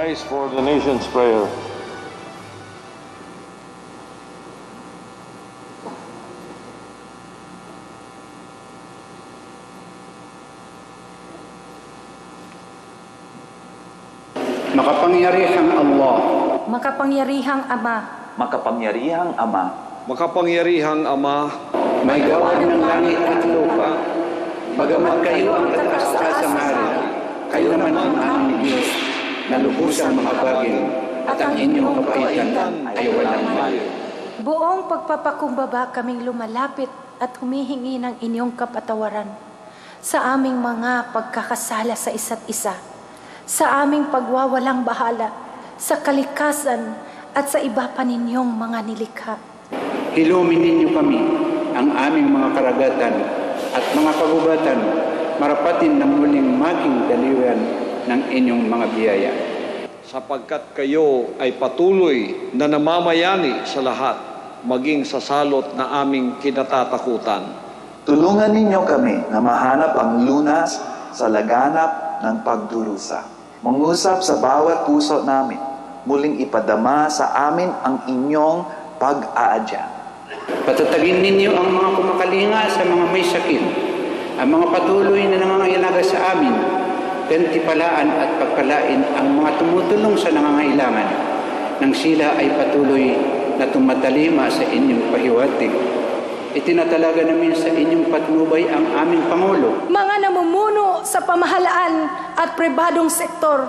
rise for the nation's prayer. Makapangyarihang Allah, Makapangyarihang Ama, Makapangyarihang Ama, Makapangyarihang Ama, may gawad ng langit at lupa, bagamat kayo ang taas-taas sa hari, kayo naman ang aming Diyos, na lubusang mga bagay, at ang inyong kabaitan ay walang mahal. buong pagpapakumbaba kaming lumalapit at humihingi ng inyong kapatawaran sa aming mga pagkakasala sa isa't isa, sa aming pagwawalang bahala, sa kalikasan at sa iba pa ninyong mga nilikha. Hilumin ninyo kami, ang aming mga karagatan at mga kagubatan, marapatin na muling maging daliwan ng inyong mga biyaya. sapagkat kayo ay patuloy na namamayani sa lahat, maging sa salot na aming kinatatakutan. tulungan ninyo kami na mahanap ang lunas sa laganap ng pagdurusa. Mangusap sa bawat puso namin, muling ipadama sa amin ang inyong pag-aadya. Patatagin ninyo ang mga kumakalinga sa mga may sakit, ang mga patuloy na nangangailangan sa amin, gantipalaan at pagpalain ang mga tumutulong sa nangangailangan, nang sila ay patuloy na tumatalima sa inyong pahiwatig. Itinatalaga namin sa inyong patnubay ang aming Pangulo, Mga namumuno sa pamahalaan at pribadong sektor,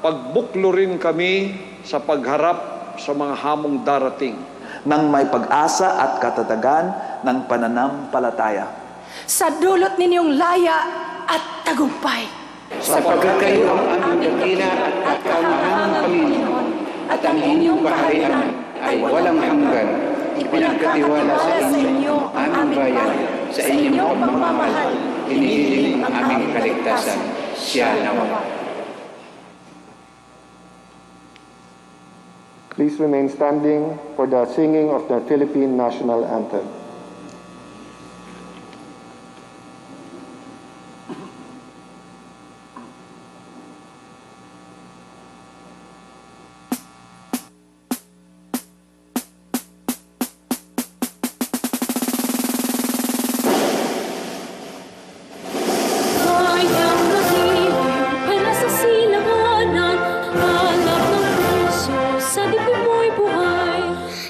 Pagbuklo rin kami sa pagharap sa mga hamong darating. Nang may pag-asa at katatagan ng pananampalataya. sa dulot ninyong laya at tagumpay. sapagkat kayo ang aming dakila at kaunahang Panginoon, at ang inyong kaharian ay walang hanggan. Ipinagkatiwala sa inyo ang aming bayan, sa inyong pagmamahal, hinihiling ang aming kaligtasan. Siya nawa. Please remain standing for the singing of the Philippine National Anthem.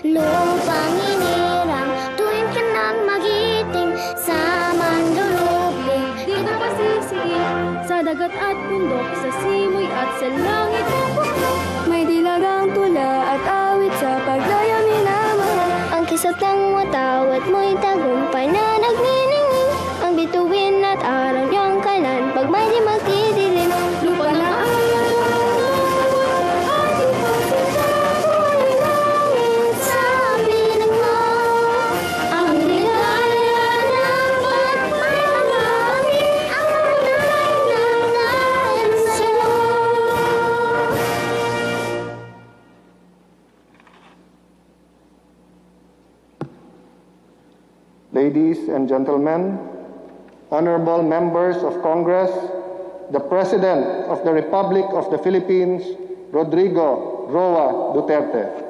Lupang inirang, tuwing ka nang magiting, sa mandulubling, di ka pasisigit, sa dagat at bundok, sa simoy at sa langit ng bundok. May dilagang tula at awit sa pagdaya minamahal. Ang kisat ng watawat mo'y tagumpay na nagniningning, ang bituin at araw niyang kanan, pag may di magdidilim, lupa na ayaw. Ladies and gentlemen, honorable members of Congress, the President of the Republic of the Philippines, Rodrigo Roa Duterte.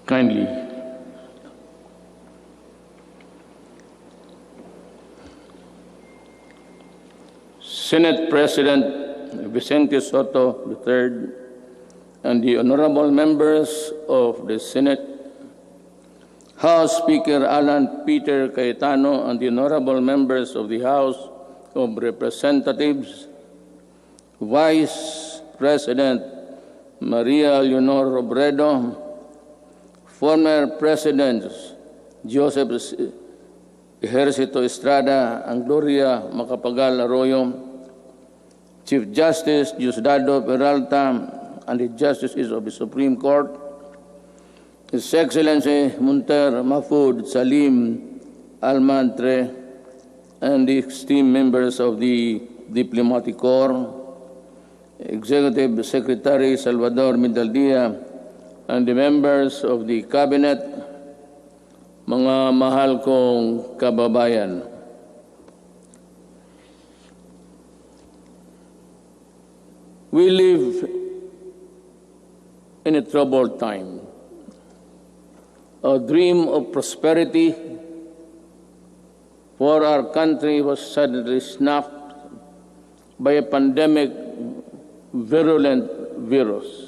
Kindly. Senate President Vicente Soto III and the honorable members of the Senate, House Speaker Alan Peter Cayetano and the honorable members of the House of Representatives, Vice President Maria Leonor Robredo, former Presidents Joseph Ejercito Estrada and Gloria Macapagal Arroyo, Chief Justice Diosdado Peralta and the Justices of the Supreme Court, His Excellency Munter Mahfoud Salim Almantre, and the esteemed members of the Diplomatic Corps, Executive Secretary Salvador Mindaldia, and the members of the Cabinet, mga mahal kong kababayan. We live in a troubled time. A dream of prosperity for our country was suddenly snuffed by a pandemic virulent virus.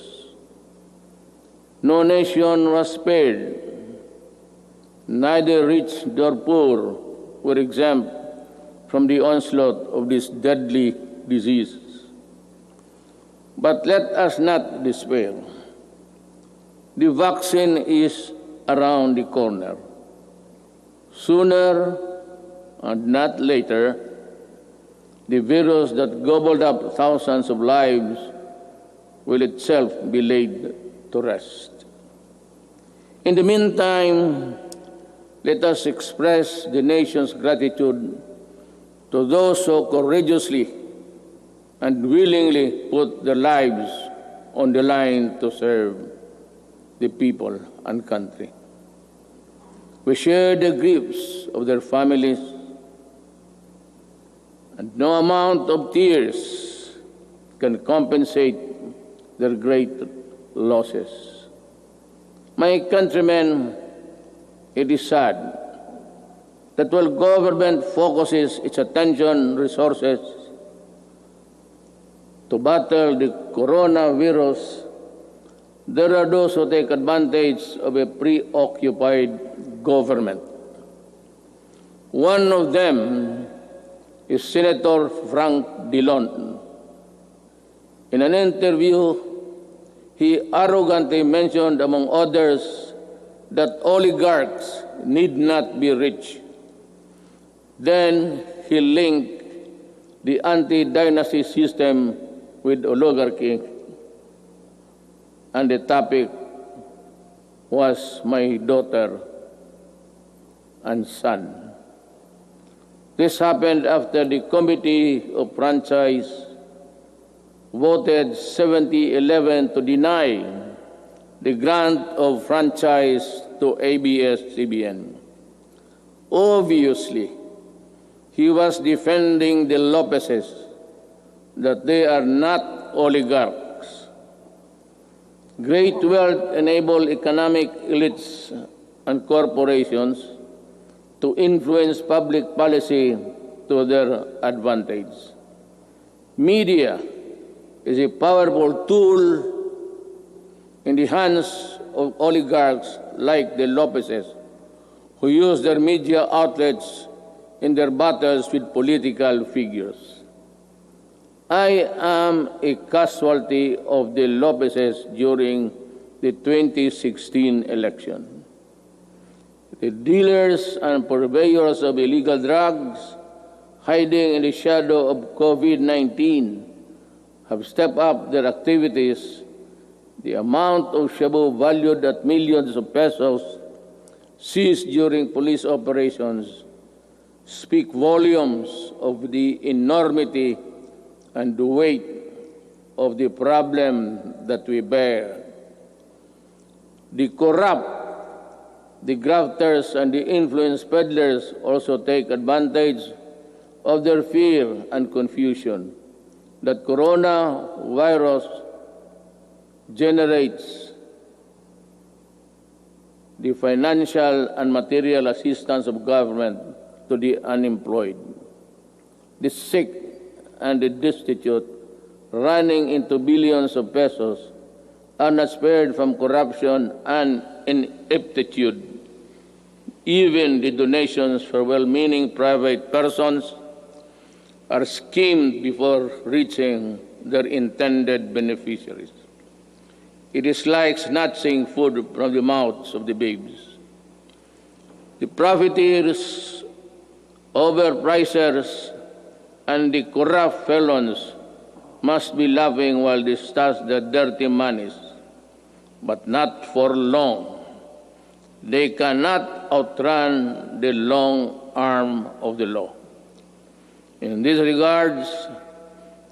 No nation was spared. Neither rich nor poor were exempt from the onslaught of this deadly disease. But let us not despair. The vaccine is around the corner. Sooner and not later, the virus that gobbled up thousands of lives will itself be laid to rest. In the meantime, let us express the nation's gratitude to those who courageously and willingly put their lives on the line to serve the people and country. We share the griefs of their families, and no amount of tears can compensate their great losses. My countrymen, it is sad that while government focuses its attention resources to battle the coronavirus, there are those who take advantage of a preoccupied government. One of them is Senator Frank Dillon. In an interview, he arrogantly mentioned, among others, that oligarchs need not be rich. Then he linked the anti-dynasty system with oligarchy, and the topic was my daughter and son. This happened after the Committee of Franchise voted 70-11 to deny the grant of franchise to ABS-CBN. Obviously, he was defending the Lopezes, that they are not oligarchs. Great wealth enable economic elites and corporations to influence public policy to their advantage. Media is a powerful tool in the hands of oligarchs like the Lopezes, who use their media outlets in their battles with political figures. I am a casualty of the Lopezes during the 2016 election. The dealers and purveyors of illegal drugs, hiding in the shadow of COVID-19, have stepped up their activities. The amount of shabu valued at millions of pesos seized during police operations speak volumes of the enormity and the weight of the problem that we bear. The corrupt, the grafters, and the influence peddlers also take advantage of their fear and confusion that coronavirus generates the financial and material assistance of government to the unemployed, the sick, and the destitute, running into billions of pesos, are not spared from corruption and ineptitude. Even the donations for well-meaning private persons are schemed before reaching their intended beneficiaries. It is like snatching food from the mouths of the babes. The profiteers, overpricers, and the corrupt felons must be laughing while they stash their dirty monies, but not for long. They cannot outrun the long arm of the law. In these regards,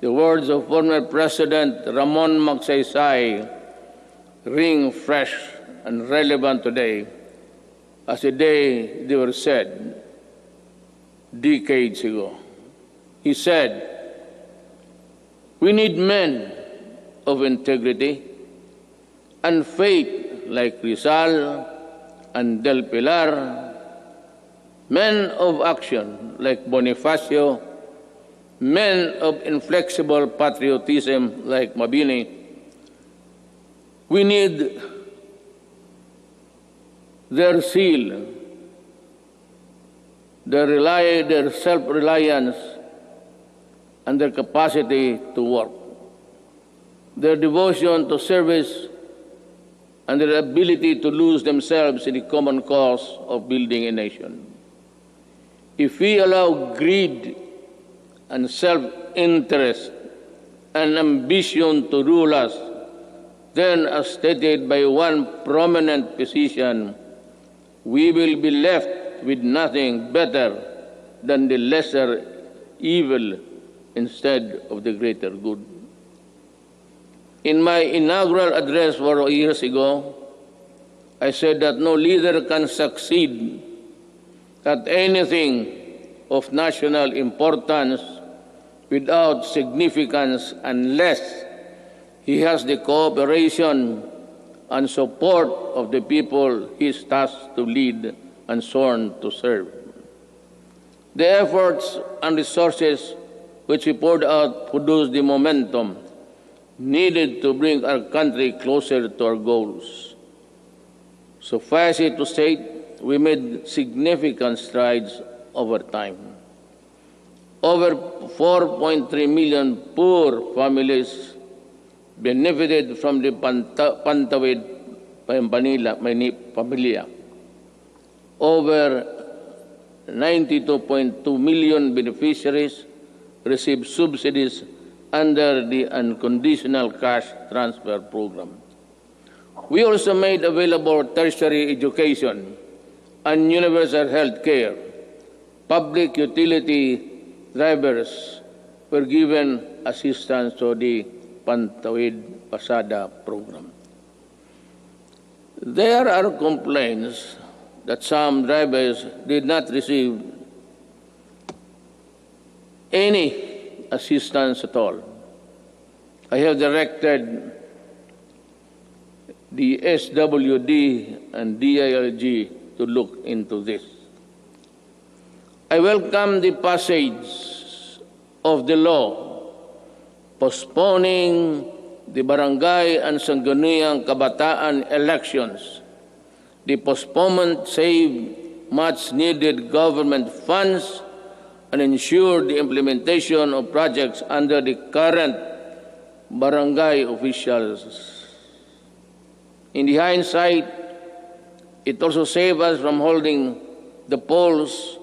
the words of former President Ramon Magsaysay ring fresh and relevant today as the day they were said decades ago. He said, "We need men of integrity and faith like Rizal and Del Pilar, men of action like Bonifacio, men of inflexible patriotism like Mabini. We need their zeal, their self-reliance, and their capacity to work, their devotion to service, and their ability to lose themselves in the common cause of building a nation. If we allow greed and self-interest and ambition to rule us, then, as stated by one prominent physician, we will be left with nothing better than the lesser evil instead of the greater good." In my inaugural address 4 years ago, I said that no leader can succeed at anything of national importance without significance unless he has the cooperation and support of the people he is tasked to lead and sworn to serve. The efforts and resources which we poured out produced the momentum needed to bring our country closer to our goals. Suffice it to state, we made significant strides over time. Over 4.3 million poor families benefited from the Pantawid Pamilya. Over 92.2 million beneficiaries received subsidies under the unconditional cash transfer program. We also made available tertiary education and universal health care. Public utility drivers were given assistance to the Pantawid Pasada program. There are complaints that some drivers did not receive any assistance at all. I have directed the SWD and DILG to look into this. I welcome the passage of the law postponing the barangay and sangguniang kabataan elections. The postponement saved much needed government funds and ensured the implementation of projects under the current barangay officials. In the hindsight, it also saved us from holding the polls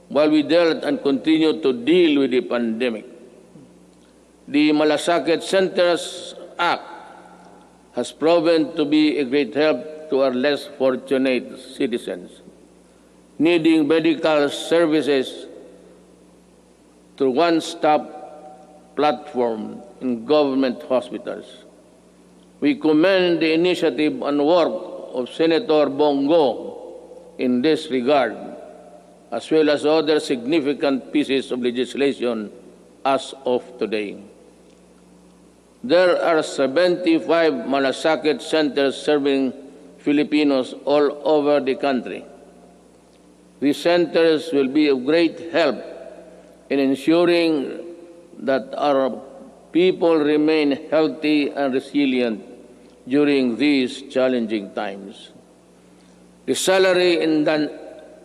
while we dealt and continued to deal with the pandemic. The Malasakit Centers Act has proven to be a great help to our less fortunate citizens needing medical services through one-stop platform in government hospitals. We commend the initiative and work of Senator Bongo in this regard, as well as other significant pieces of legislation as of today. There are 75 Malasakit centers serving Filipinos all over the country. These centers will be of great help in ensuring that our people remain healthy and resilient during these challenging times. The Salary and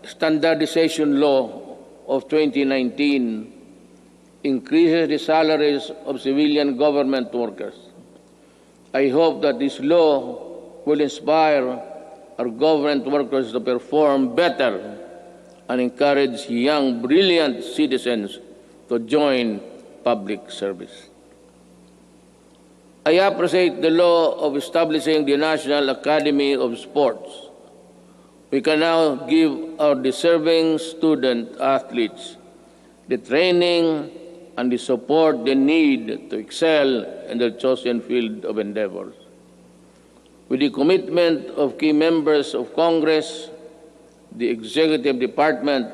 Standardization Law of 2019 increases the salaries of civilian government workers. I hope that this law will inspire our government workers to perform better and encourage young, brilliant citizens to join public service. I appreciate the law of establishing the National Academy of Sports. We can now give our deserving student athletes the training and the support they need to excel in their chosen field of endeavors. with the commitment of key members of Congress, the Executive Department,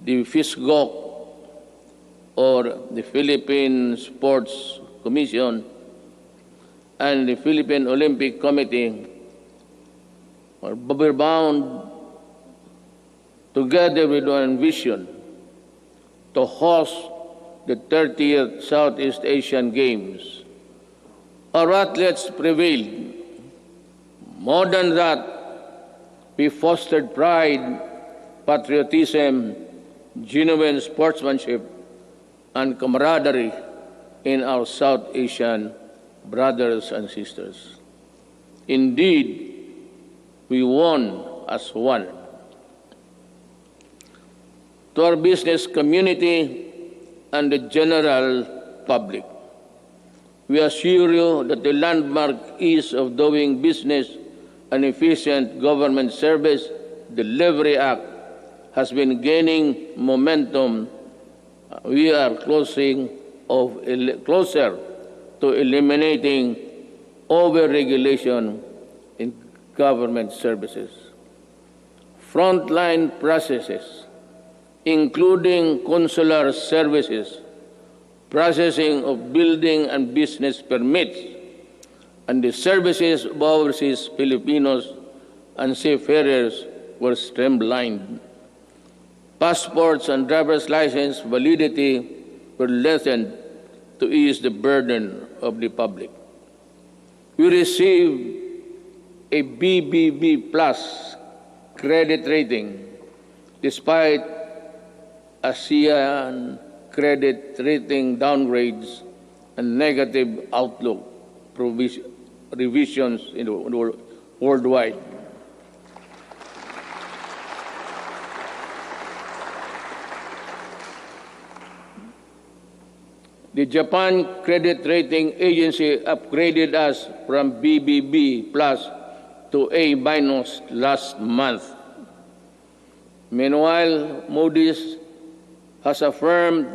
the FISGOC, or the Philippine Sports Commission, and the Philippine Olympic Committee, we're bound together with one vision to host the 30th Southeast Asian Games. Our athletes prevailed. More than that, we fostered pride, patriotism, genuine sportsmanship, and camaraderie in our South Asian brothers and sisters. Indeed, we won as one. To our business community and the general public, we assure you that the landmark ease of doing business and efficient government service delivery act has been gaining momentum. We are closer to eliminating over-regulation in government services. Frontline processes, including consular services, processing of building and business permits, and the services of overseas Filipinos and seafarers were streamlined. Passports and driver's license validity were lessened to ease the burden of the public. We received a BBB plus credit rating despite ASEAN credit rating downgrades and negative outlook revisions worldwide. The Japan Credit Rating Agency upgraded us from BBB plus to A minus last month. Meanwhile, Moody's has affirmed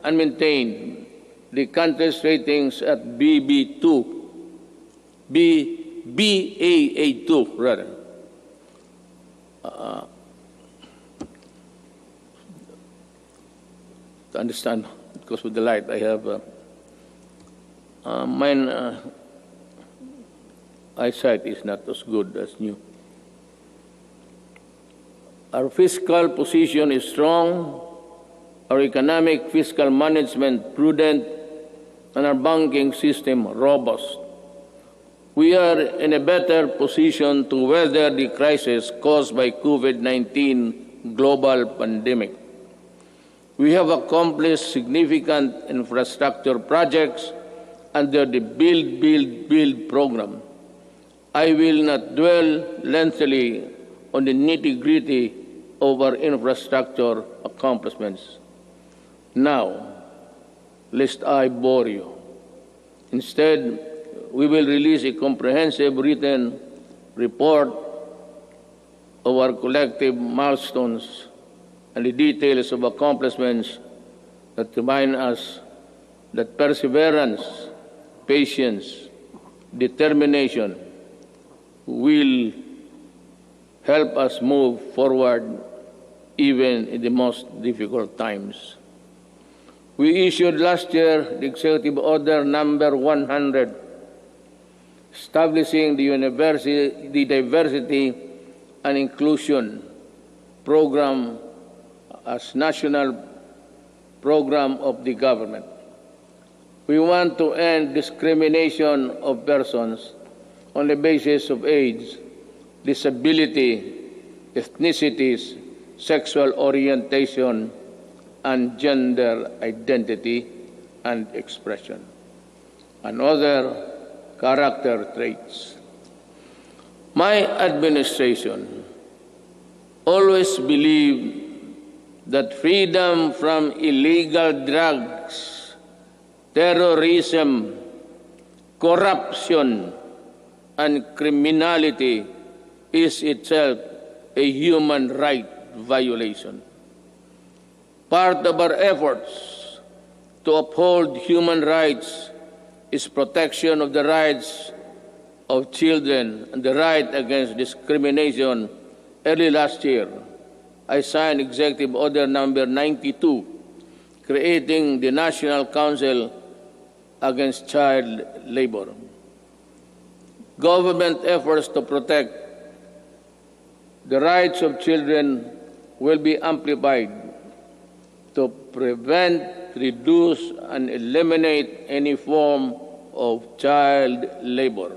and maintained the country's ratings at Baa2 rather. To understand, because with the light I have mine eyesight is not as good as new. Our fiscal position is strong, our economic fiscal management prudent, and our banking system robust. We are in a better position to weather the crisis caused by COVID-19 global pandemic. We have accomplished significant infrastructure projects under the Build program. I will not dwell lengthily on the nitty-gritty of our infrastructure accomplishments now, lest I bore you. Instead, we will release a comprehensive written report of our collective milestones and the details of accomplishments that remind us that perseverance, patience, determination will help us move forward even in the most difficult times. We issued last year the Executive Order number 100, establishing the Diversity and Inclusion Program as national program of the government. We want to end discrimination of persons on the basis of age, disability, ethnicities, sexual orientation, and gender identity and expression, and other character traits. My administration always believed that freedom from illegal drugs, terrorism, corruption, and criminality is itself a human right violation. Part of our efforts to uphold human rights is protection of the rights of Children and the Right Against Discrimination, early last year, I signed Executive Order Number 92, creating the National Council Against Child Labor. Government efforts to protect the rights of children will be amplified to prevent, reduce, and eliminate any form of child labor.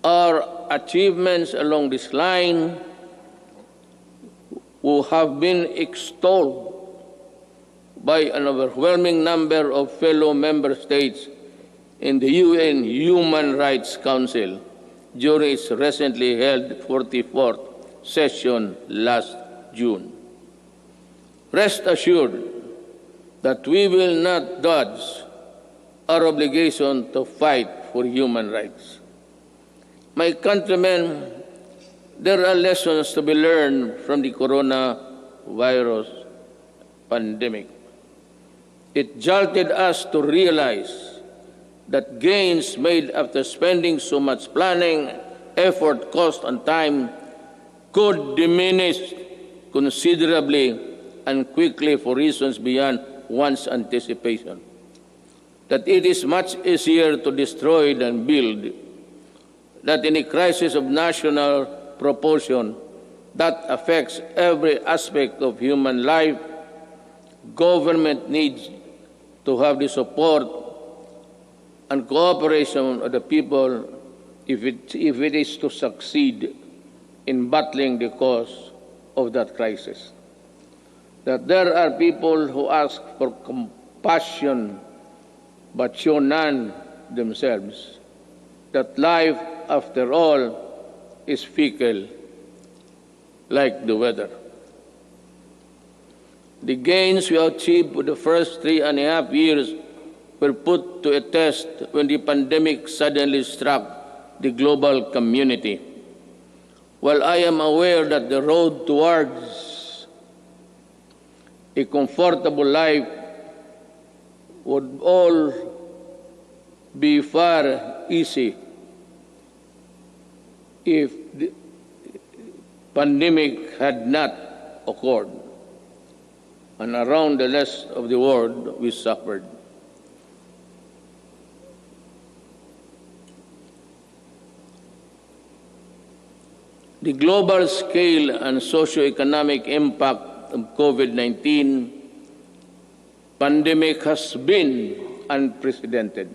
Our achievements along this line will have been extolled by an overwhelming number of fellow member states in the UN Human Rights Council during its recently held 44th session last June. Rest assured that we will not dodge our obligation to fight for human rights. My countrymen, there are lessons to be learned from the coronavirus pandemic. It jolted us to realize that gains made after spending so much planning, effort, cost, and time could diminish considerably and quickly for reasons beyond one's anticipation. That it is much easier to destroy than build, that in a crisis of national proportion that affects every aspect of human life, government needs to have the support and cooperation of the people if it is to succeed in battling the cause of that crisis. That there are people who ask for compassion but show none themselves. That life, after all, is fickle like the weather. The gains we achieved for the first 3.5 years were put to a test when the pandemic suddenly struck the global community. While I am aware that the road towards a comfortable life would all be far easy if the pandemic had not occurred, and around the rest of the world we suffered. The global scale and socio-economic impact of COVID-19 pandemic has been unprecedented.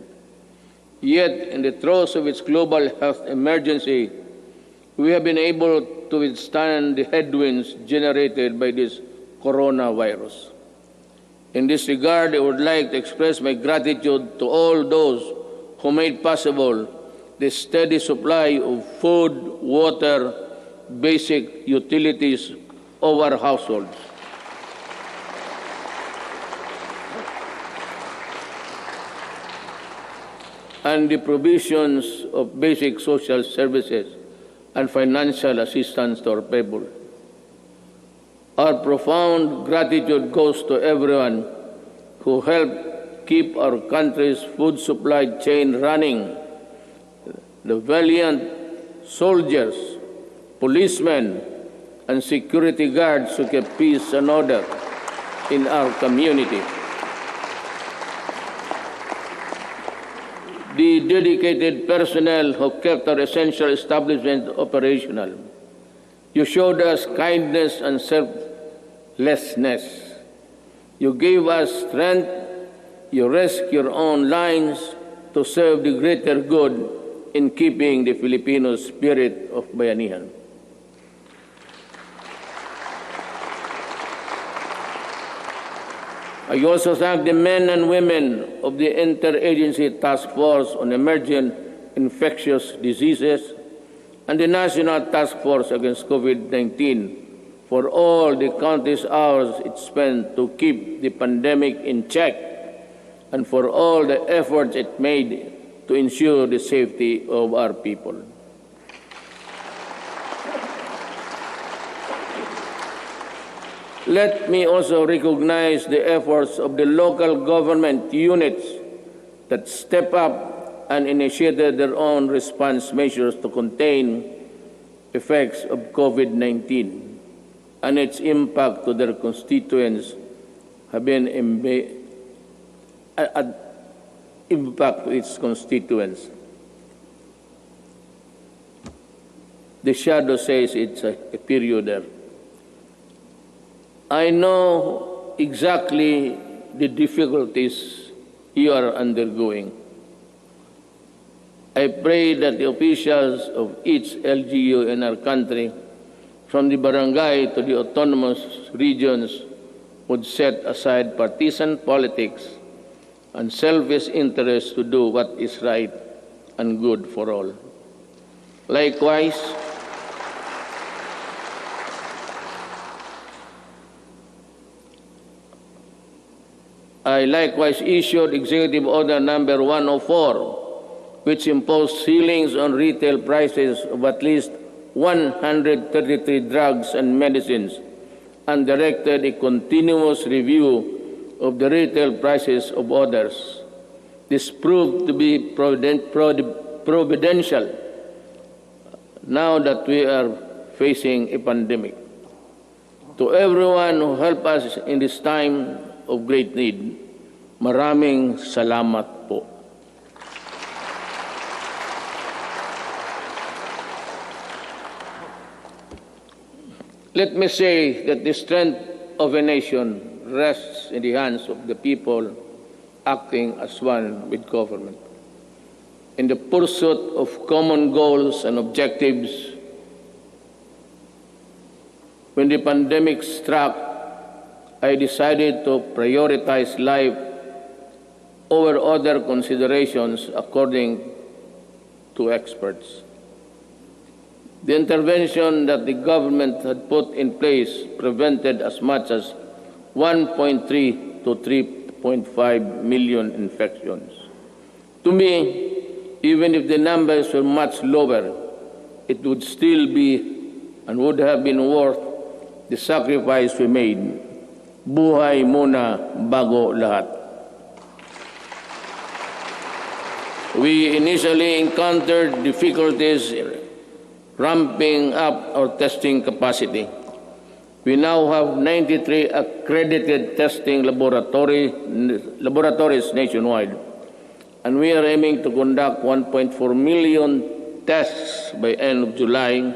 Yet, in the throes of its global health emergency, we have been able to withstand the headwinds generated by this coronavirus. In this regard, I would like to express my gratitude to all those who made possible the steady supply of food, water, basic utilities of our households. And the provisions of basic social services and financial assistance to our people. Our profound gratitude goes to everyone who helped keep our country's food supply chain running. The valiant soldiers, policemen, and security guards who kept peace and order in our community. The dedicated personnel who kept our essential establishment operational. You showed us kindness and selflessness. You gave us strength. You risked your own lives to serve the greater good in keeping the Filipino spirit of bayanihan. I also thank the men and women of the Interagency Task Force on Emerging Infectious Diseases and the National Task Force Against COVID-19 for all the countless hours it spent to keep the pandemic in check and for all the efforts it made to ensure the safety of our people. Let me also recognize the efforts of the local government units that step up and initiated their own response measures to contain effects of COVID-19 and its impact to their constituents have been impact to its constituents. The shadow says it's a period there. I know exactly the difficulties you are undergoing. I pray that the officials of each LGU in our country, from the barangay to the autonomous regions, would set aside partisan politics and selfish interests to do what is right and good for all. Likewise, I likewise issued Executive Order Number 104, which imposed ceilings on retail prices of at least 133 drugs and medicines, and directed a continuous review of the retail prices of others. This proved to be providential now that we are facing a pandemic. To everyone who helped us in this time of great need, maraming salamat po. Let me say that the strength of a nation rests in the hands of the people acting as one with government. In the pursuit of common goals and objectives, when the pandemic struck, I decided to prioritize life over other considerations according to experts. The intervention that the government had put in place prevented as much as 1.3 to 3.5 million infections. To me, even if the numbers were much lower, it would still be and would have been worth the sacrifice we made. Buhay muna bago lahat. We initially encountered difficulties ramping up our testing capacity. We now have 93 accredited testing laboratories nationwide, and we are aiming to conduct 1.4 million tests by end of July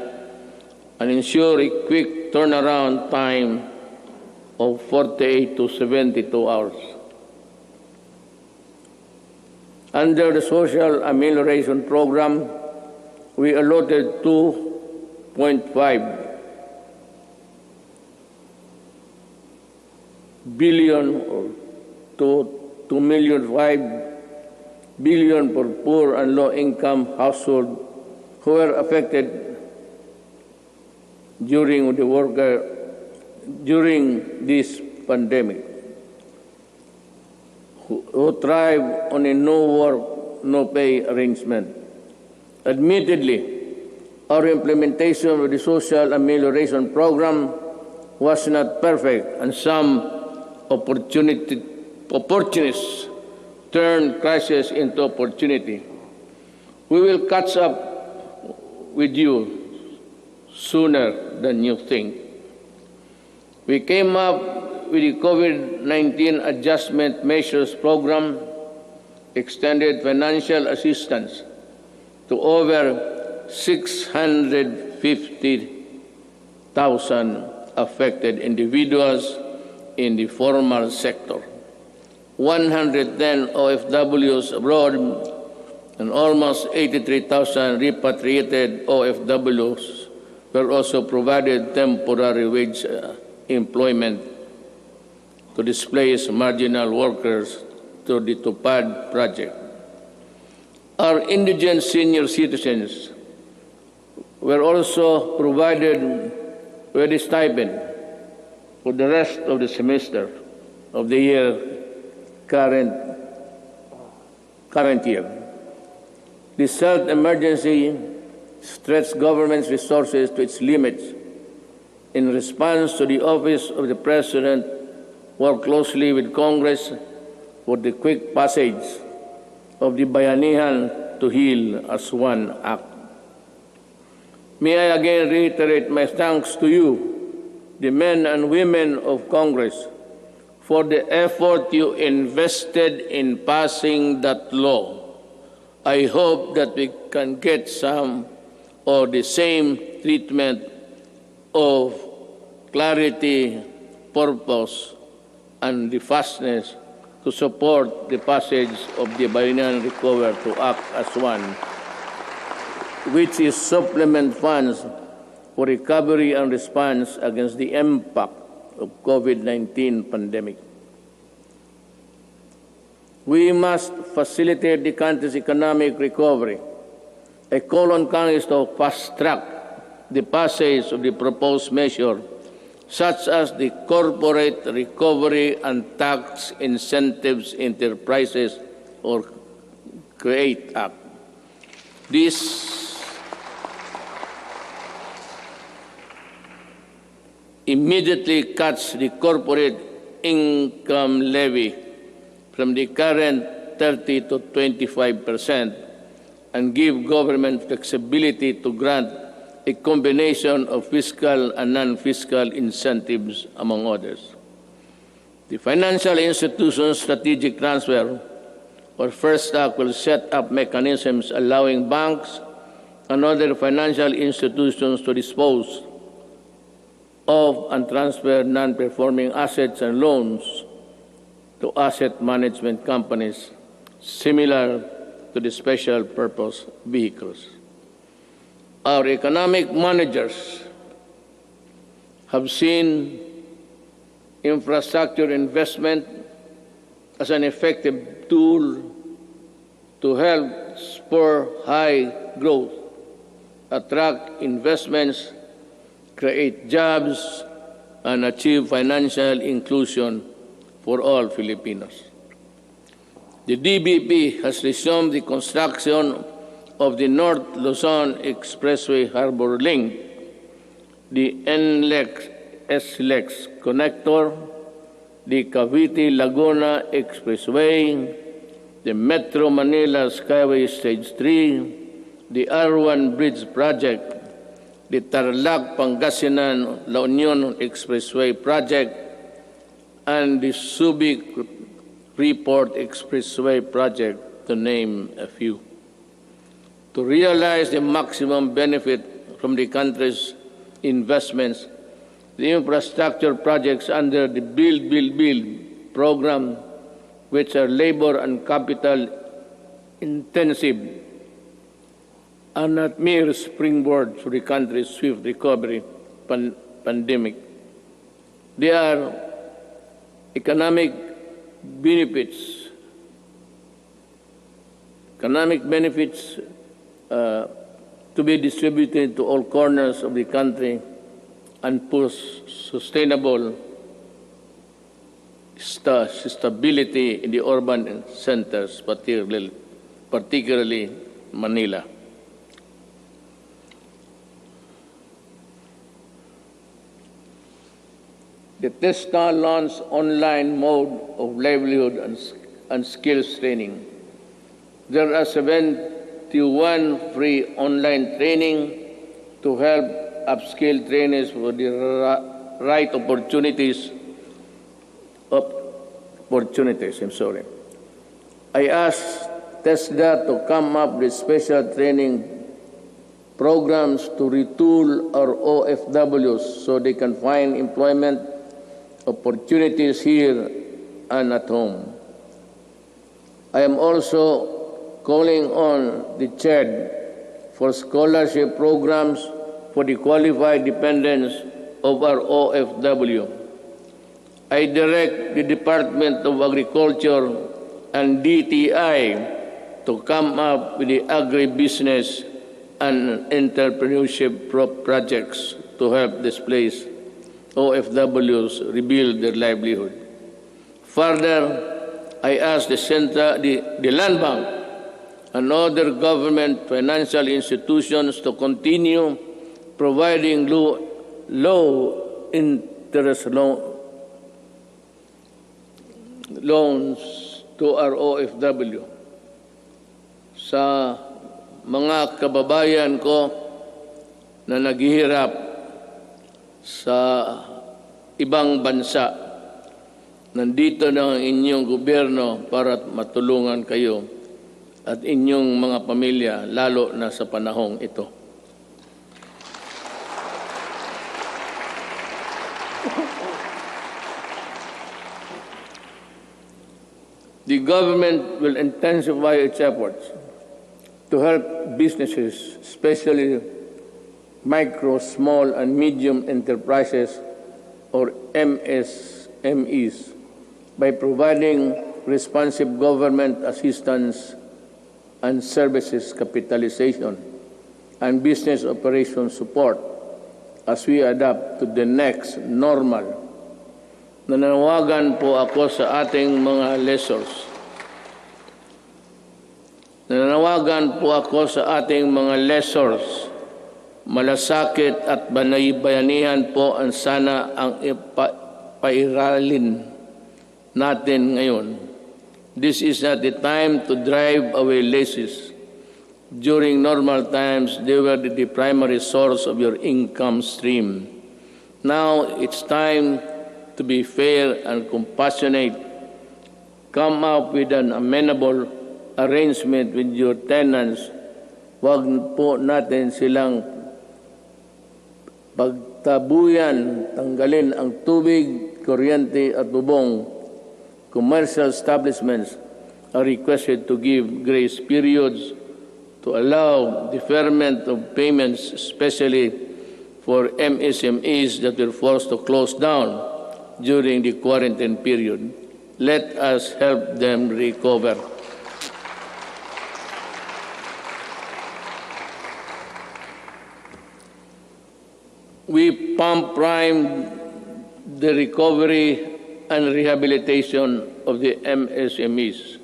and ensure a quick turnaround time of 48 to 72 hours. Under the Social Amelioration Program, we allotted 2.5 billion or 2.5 billion for poor and low-income households who were affected during this pandemic, who thrive on a no-work, no-pay arrangement. Admittedly, our implementation of the Social Amelioration Program was not perfect, and some opportunists turned crisis into opportunity. We will catch up with you sooner than you think. We came up with the COVID-19 Adjustment Measures Program, extended financial assistance to over 650,000 affected individuals in the formal sector, 110 OFWs abroad, and almost 83,000 repatriated OFWs were also provided temporary wage employment to displace marginal workers through the TUPAD project. Our indigent senior citizens were also provided with a stipend for the rest of the semester of the current year. This health emergency stretched government's resources to its limits. In response to the Office of the President, worked closely with Congress for the quick passage of the Bayanihan to Heal as One Act. May I again reiterate my thanks to you, the men and women of Congress, for the effort you invested in passing that law. I hope that we can get some or the same treatment of clarity, purpose, and the fastness to support the passage of the Bayanihan Recover to Act as One, which is supplement funds for recovery and response against the impact of COVID-19 pandemic. We must facilitate the country's economic recovery. I call on Congress to fast-track the passage of the proposed measure, such as the Corporate Recovery and Tax Incentives Enterprises or CREATE Act. This immediately cuts the corporate income levy from the current 30 to 25% and give government flexibility to grant a combination of fiscal and non-fiscal incentives, among others. The Financial Institutions Strategic Transfer, or First Act, will set up mechanisms allowing banks and other financial institutions to dispose of and transfer non-performing assets and loans to asset management companies similar to the special purpose vehicles. Our economic managers have seen infrastructure investment as an effective tool to help spur high growth, attract investments, create jobs, and achieve financial inclusion for all Filipinos. The DBP has resumed the construction of the North Luzon Expressway Harbor Link, the NLEX-SLEX connector, the Cavite-Laguna Expressway, the Metro Manila Skyway Stage 3, the R1 Bridge Project, the Tarlac-Pangasinan-La Union Expressway Project, and the Subic-Freeport Expressway Project, to name a few. To realize the maximum benefit from the country's investments, the infrastructure projects under the Build, Build, Build program, which are labor and capital intensive, are not mere springboard for the country's swift recovery pandemic. They are economic benefits to be distributed to all corners of the country and push sustainable stability in the urban centers, particularly Manila. The TESTA launched online mode of livelihood and skills training. There are 71 free online training to help upskill trainees for the right opportunities. I asked TESDA to come up with special training programs to retool our OFWs so they can find employment opportunities here and at home. I am also calling on the CHED for scholarship programs for the qualified dependents of our OFW. I direct the Department of Agriculture and DTI to come up with the agribusiness and entrepreneurship projects to help displaced OFWs rebuild their livelihood. Further, I ask the Land Bank and other government financial institutions to continue providing low-interest loans to our OFW. sa mga kababayan ko na naghihirap sa ibang bansa. Nandito na ang inyong gobyerno para matulungan kayo at inyong mga pamilya, lalo na sa panahong ito. The government will intensify its efforts to help businesses, especially micro, small, and medium enterprises, or MSMEs, by providing responsive government assistance and services capitalization and business operation support as we adapt to the next normal. Nananawagan po ako sa ating mga lessors. Nananawagan po ako sa ating mga lessors. Malasakit at bayanihan po ang sana ang pairalin natin ngayon. This is not the time to drive away leases. During normal times, they were the primary source of your income stream. Now, it's time to be fair and compassionate. Come up with an amenable arrangement with your tenants. Huwag po natin silang pagtabuyan, tanggalin ang tubig, kuryente at bubong. Commercial establishments are requested to give grace periods to allow deferment of payments, especially for MSMEs that were forced to close down during the quarantine period. Let us help them recover. We pump prime the recovery and rehabilitation of the MSMEs.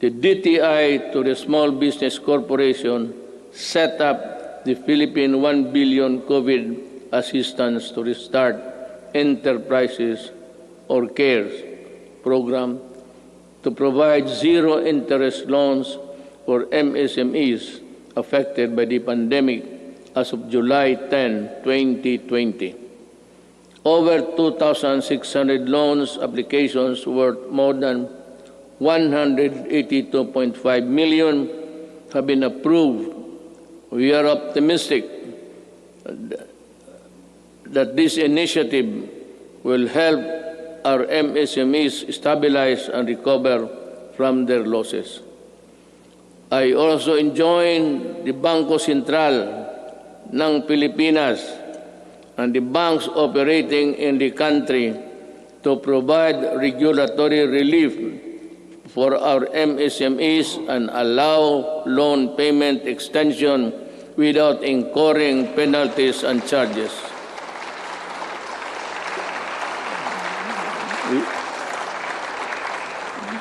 The DTI to the Small Business Corporation set up the Philippine 1 billion COVID assistance to restart enterprises or CARES program to provide zero-interest loans for MSMEs affected by the pandemic as of July 10, 2020. Over 2,600 loans applications worth more than 182.5 million have been approved. We are optimistic that this initiative will help our MSMEs stabilize and recover from their losses. I also join the Bangko Sentral ng Pilipinas and the banks operating in the country to provide regulatory relief for our MSMEs and allow loan payment extension without incurring penalties and charges.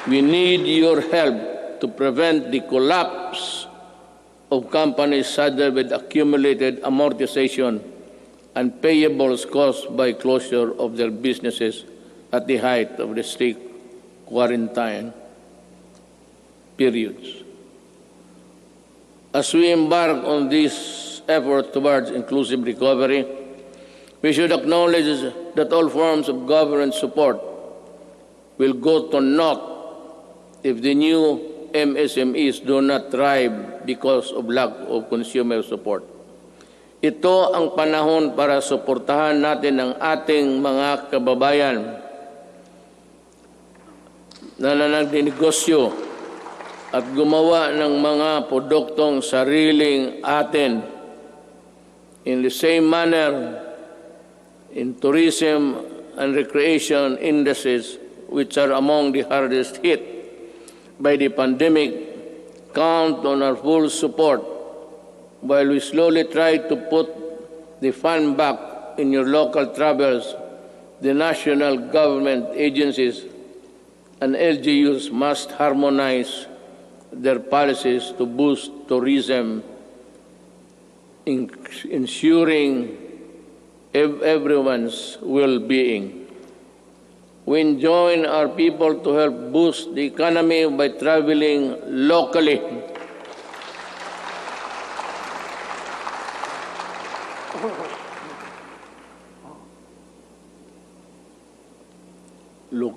We need your help to prevent the collapse of companies saddled with accumulated amortization and payables caused by closure of their businesses at the height of the strict quarantine periods. As we embark on this effort towards inclusive recovery, we should acknowledge that all forms of government support will go to naught if the new MSMEs do not thrive because of lack of consumer support. Ito ang panahon para suportahan natin ang ating mga kababayan na nagnegosyo at gumawa ng mga produktong sariling atin. In the same manner, in tourism and recreation industries, which are among the hardest hit by the pandemic, count on our full support while we slowly try to put the fun back in your local travels. The national government agencies and LGUs must harmonize their policies to boost tourism, ensuring everyone's well-being. We enjoin our people to help boost the economy by traveling locally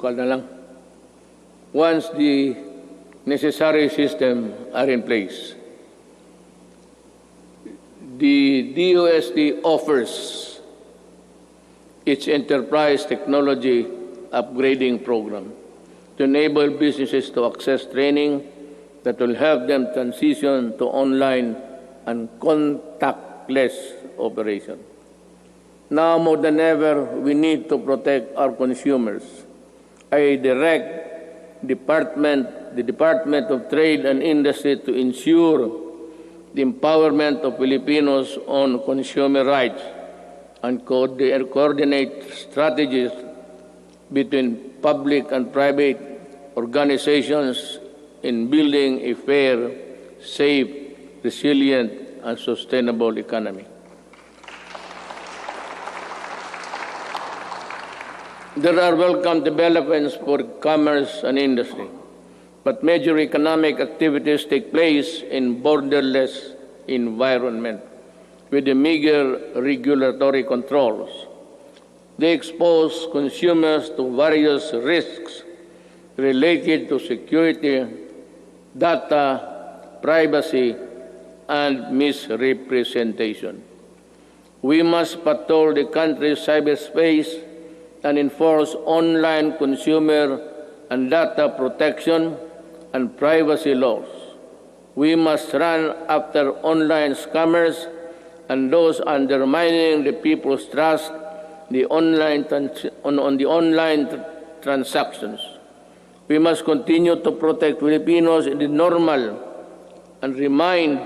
lokal na lang. Once the necessary system are in place. The DOST offers its enterprise technology upgrading program to enable businesses to access training that will help them transition to online and contactless operation. Now more than ever, we need to protect our consumers. I direct the Department of Trade and Industry to ensure the empowerment of Filipinos on consumer rights and coordinate strategies between public and private organizations in building a fair, safe, resilient, and sustainable economy. There are welcome developments for commerce and industry, but major economic activities take place in borderless environment with the meager regulatory controls. They expose consumers to various risks related to security, data, privacy, and misrepresentation. We must patrol the country's cyberspace and enforce online consumer and data protection and privacy laws. We must run after online scammers and those undermining the people's trust on the online transactions. We must continue to protect Filipinos in the normal and remind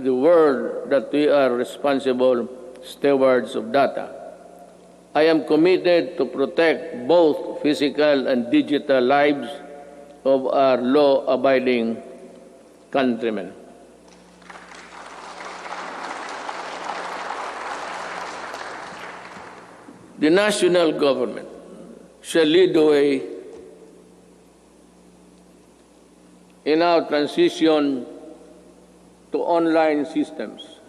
the world that we are responsible stewards of data. I am committed to protect both physical and digital lives of our law-abiding countrymen. The national government shall lead the way in our transition to online systems.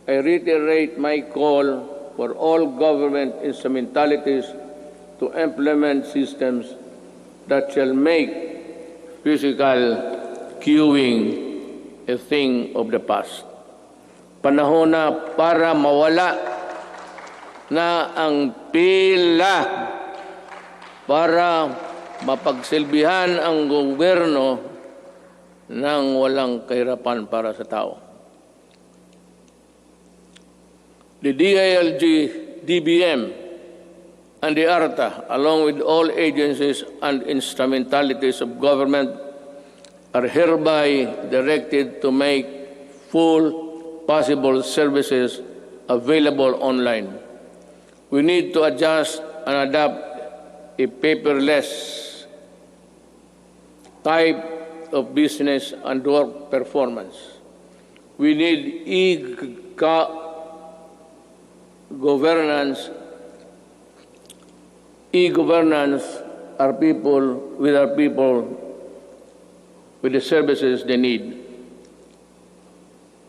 I reiterate my call for all government instrumentalities to implement systems that shall make physical queuing a thing of the past. Panahon na para mawala na ang pila para mapagsilbihan ang gobyerno ng walang kahirapan para sa tao. The DILG, DBM, and the ARTA, along with all agencies and instrumentalities of government, are hereby directed to make full possible services available online. We need to adjust and adapt a paperless type of business and work performance. We need e-governance. E-governance are people with the services they need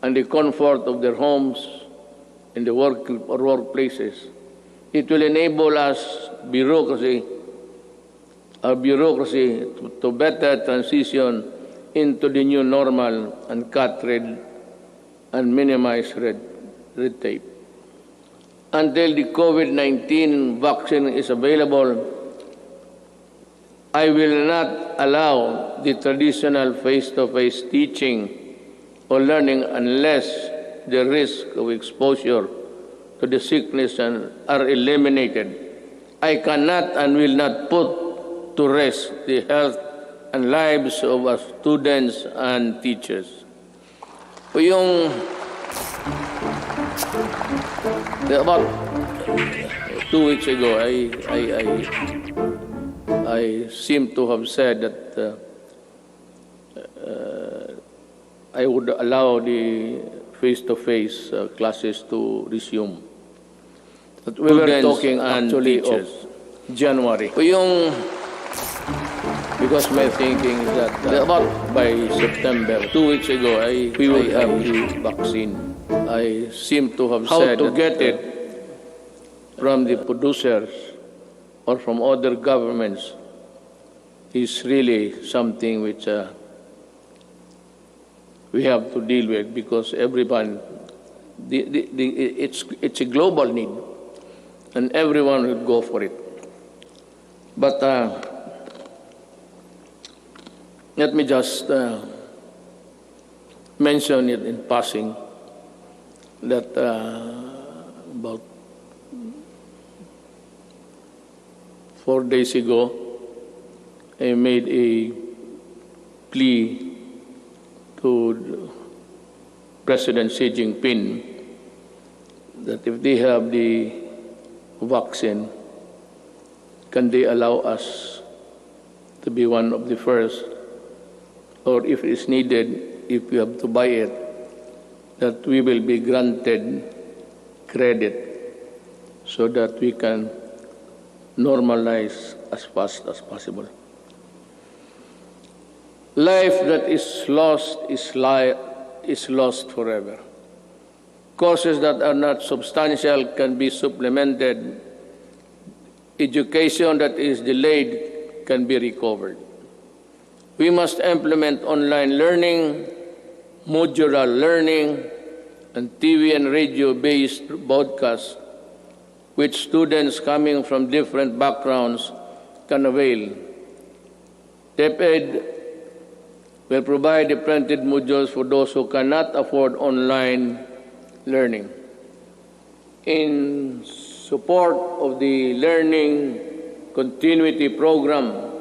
and the comfort of their homes in the work or workplaces. It will enable us bureaucracy to better transition into the new normal and cut red and minimize red tape. Until the COVID-19 vaccine is available, I will not allow the traditional face-to-face teaching or learning unless the risk of exposure to the sickness are eliminated. I cannot and will not put to rest the health and lives of our students and teachers. About 2 weeks ago, I seem to have said that I would allow the face-to-face classes to resume. But we were talking actually of January. Because my thinking is that about by September, 2 weeks ago, we will have the vaccine. I seem to have said to get it from the producers or from other governments is really something which we have to deal with, because everyone, it's a global need, and everyone will go for it. But let me just mention it in passing that about 4 days ago, I made a plea to President Xi Jinping that if they have the vaccine, can they allow us to be one of the first, or if it's needed, if we have to buy it, that we will be granted credit so that we can normalize as fast as possible. Life that is lost is lost forever. Courses that are not substantial can be supplemented. Education that is delayed can be recovered. We must implement online learning, modular learning, and TV and radio-based broadcasts, which students coming from different backgrounds can avail. DepEd will provide the printed modules for those who cannot afford online learning. In support of the learning continuity program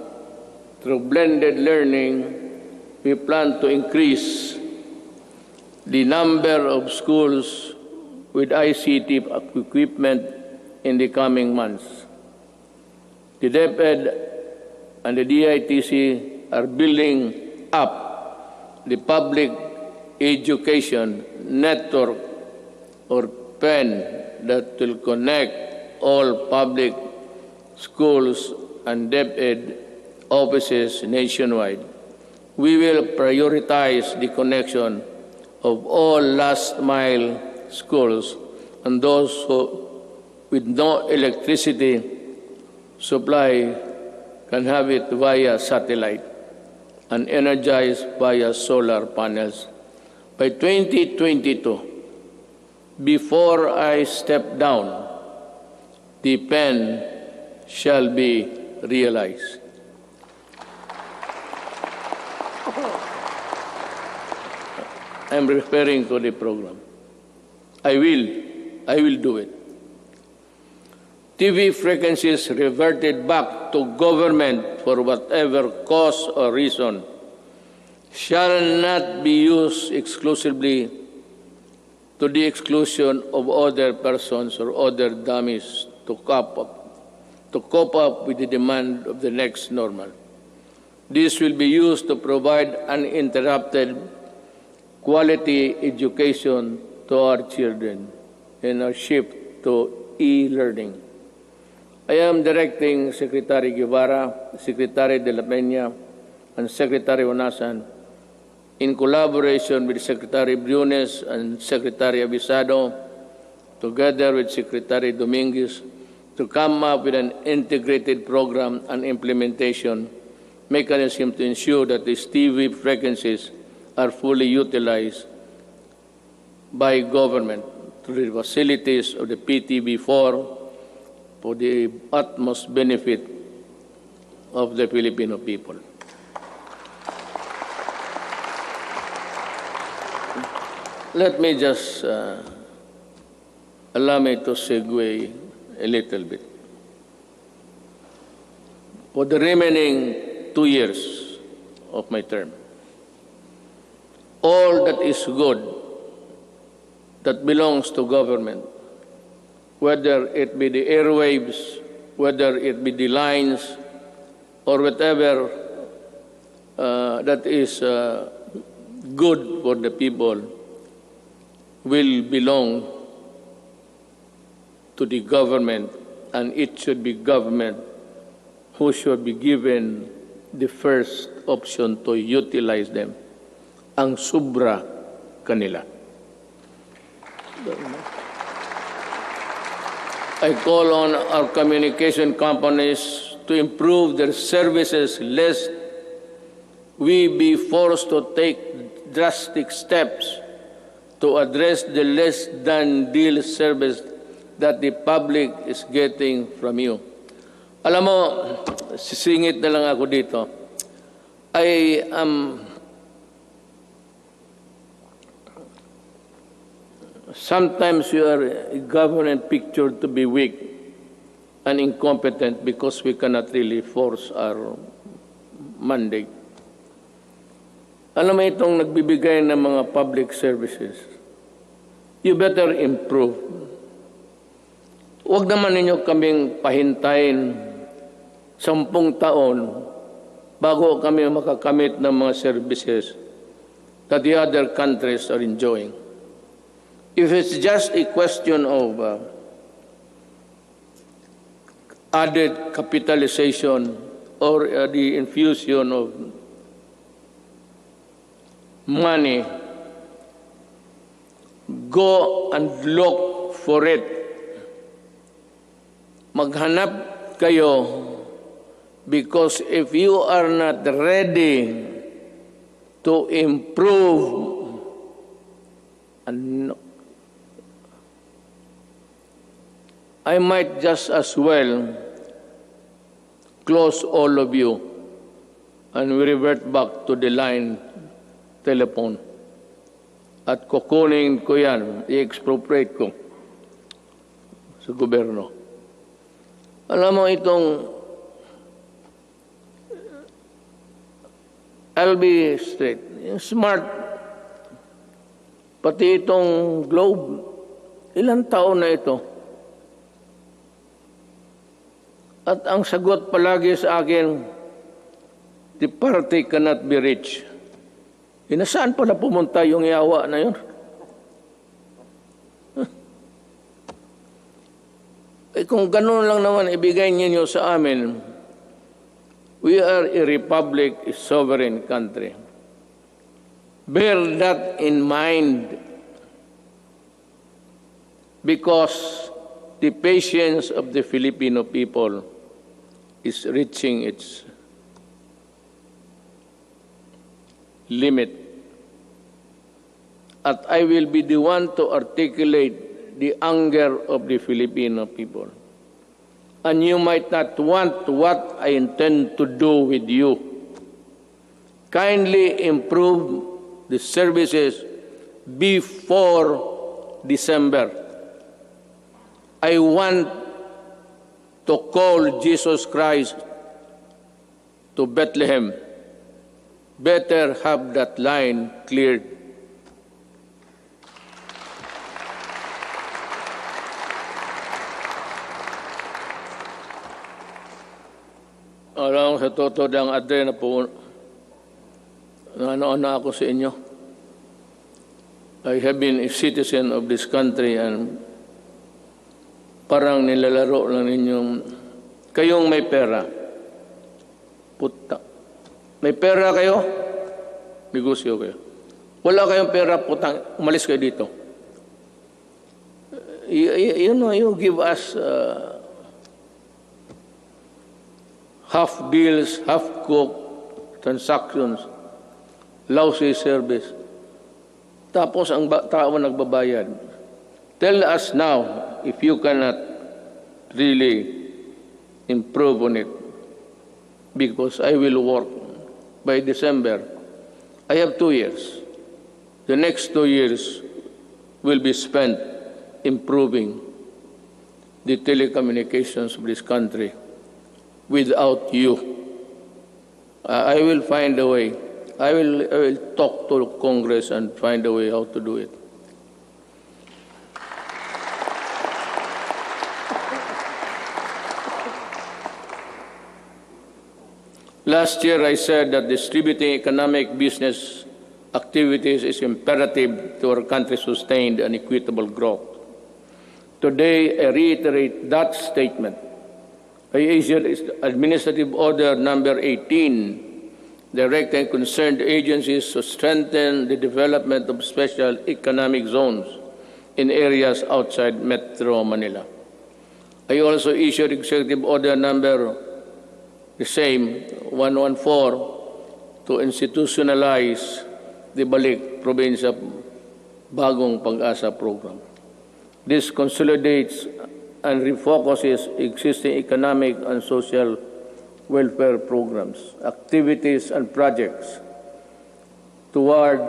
through blended learning, we plan to increase the number of schools with ICT equipment in the coming months. The DepEd and the DITC are building up the public education network, or PAN, that will connect all public schools and DepEd offices nationwide. We will prioritize the connection of all last-mile schools and those with no electricity supply can have it via satellite and energized via solar panels. By 2022, before I step down, the PAN shall be realized. I'm referring to the program. I will do it. TV frequencies reverted back to government for whatever cause or reason shall not be used exclusively to the exclusion of other persons or other dummies to cope up with the demand of the next normal. This will be used to provide uninterrupted quality education to our children in our shift to e-learning. I am directing Secretary Guevara, Secretary de la Peña, and Secretary Onasan, in collaboration with Secretary Briones and Secretary Abisado, together with Secretary Dominguez, to come up with an integrated program and implementation mechanism to ensure that these TV frequencies are fully utilized by government through the facilities of the PTB4 for the utmost benefit of the Filipino people. Let me just allow me to segue a little bit. For the remaining 2 years of my term, all that is good that belongs to government, whether it be the airwaves, whether it be the lines, or whatever that is good for the people, will belong to the government, and it should be government who should be given the first option to utilize them. Ang sobra kanila. I call on our communication companies to improve their services lest we be forced to take drastic steps to address the less than deal service that the public is getting from you. Alam mo, sisingit na lang ako dito. I am sometimes you are a government pictured to be weak and incompetent because we cannot really force our mandate. Alam mo itong nagbibigay ng mga public services, you better improve. Huwag naman ninyo kaming pahintayin 10 taon bago kami makakamit ng mga services that the other countries are enjoying. If it's just a question of added capitalization or the infusion of money, go and look for it. Maghanap kayo because if you are not ready to improve, I might just as well close all of you and we revert back to the line telephone. At kukunin ko yan, i-expropriate ko sa gobyerno. Alam mo itong, I'll be straight, smart, pati itong globe, ilang taon na ito? At ang sagot palagi sa akin, the party cannot be rich. Nasaan pala pumunta yung yawa na yun? Kung ganun lang naman ibigay ninyo sa amin, we are a republic, a sovereign country. Bear that in mind because the patience of the Filipino people is reaching its limit. At I will be the one to articulate the anger of the Filipino people. And you might not want what I intend to do with you. Kindly improve the services before December. I want to call Jesus Christ to Bethlehem. Better have that line cleared. Alam sa totoo ng adre na po, ano ako sa inyo. I have been a citizen of this country and parang nilalaro lang ninyong, kayong may pera. Puta. May pera kayo, negosyo kayo. Wala kayong pera, putang, umalis kayo dito. You give us half deals, half cooked transactions, lousy service. Tapos ang tao nagbabayad. Tell us now if you cannot really improve on it, because I will work. By December, I have 2 years. The next 2 years will be spent improving the telecommunications of this country. Without you, I will find a way. I will talk to Congress and find a way how to do it. Last year, I said that distributing economic business activities is imperative to our country's sustained and equitable growth. Today, I reiterate that statement. I issued Administrative Order Number 18, directing concerned agencies to strengthen the development of special economic zones in areas outside Metro Manila. I also issued Executive Order Number the same 114 to institutionalize the Balik Probinsya Bagong Pag-asa program. This consolidates and refocuses existing economic and social welfare programs, activities and projects toward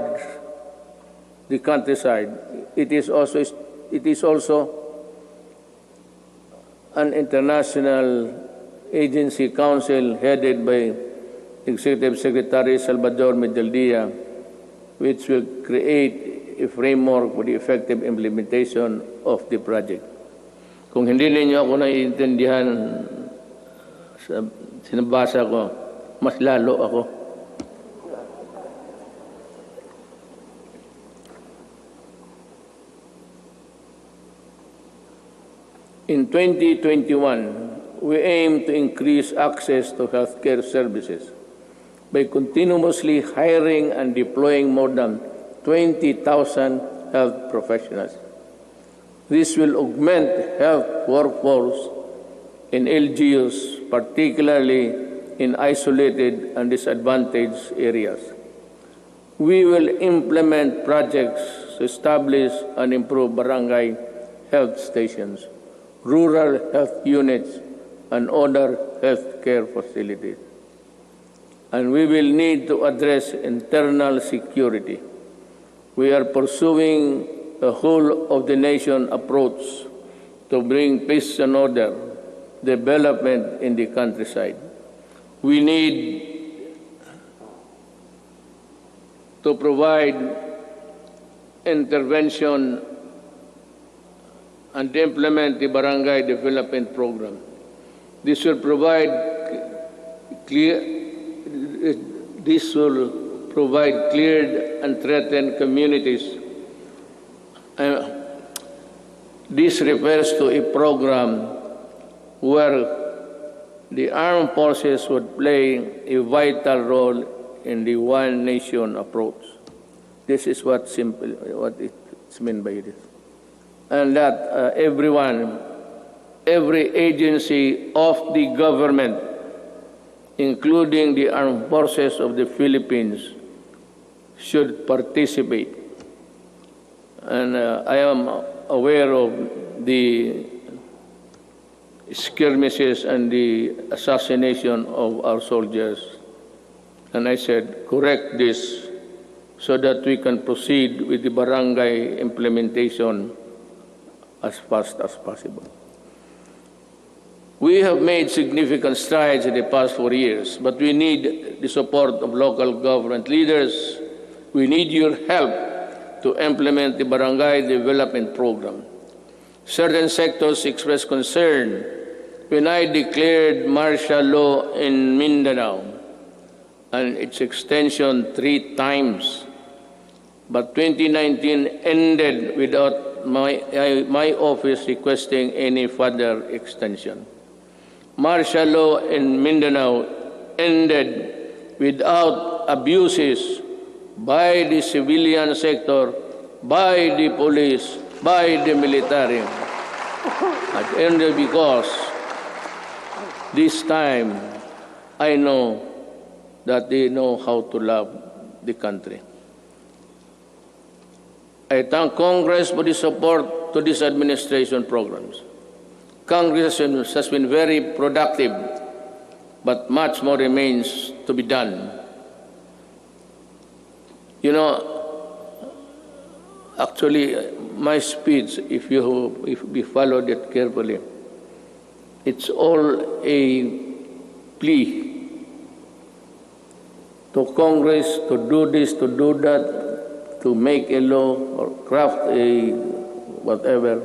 the countryside. It is also an international agency council headed by Executive Secretary Salvador Medaldia, which will create a framework for the effective implementation of the project. Kung hindi ninyo ako naiintindihan sa sinabasa ko, mas lalo ako. In 2021, we aim to increase access to healthcare services by continuously hiring and deploying more than 20,000 health professionals. This will augment health workforce in LGUs, particularly in isolated and disadvantaged areas. We will implement projects to establish and improve barangay health stations, rural health units, and other health care facilities. And we will need to address internal security. We are pursuing a whole-of-the-nation approach to bring peace and order, development in the countryside. We need to provide intervention and implement the Barangay Development Program. This will provide cleared and threatened communities. This refers to a program where the armed forces would play a vital role in the one nation approach. This is what it's meant by this. And that every agency of the government, including the armed forces of the Philippines, should participate. And I am aware of the skirmishes and the assassination of our soldiers. And I said, correct this so that we can proceed with the barangay implementation as fast as possible. We have made significant strides in the past 4 years, but we need the support of local government leaders. We need your help to implement the Barangay Development Program. Certain sectors expressed concern when I declared martial law in Mindanao and its extension 3 times. But 2019 ended without my office requesting any further extension. Martial law in Mindanao ended without abuses by the civilian sector, by the police, by the military. It ended because this time I know that they know how to love the country. I thank Congress for the support to these administration programs. Congress has been very productive, but much more remains to be done. You know, actually, my speech, if we followed it carefully, it's all a plea to Congress to do this, to do that, to make a law or craft a whatever.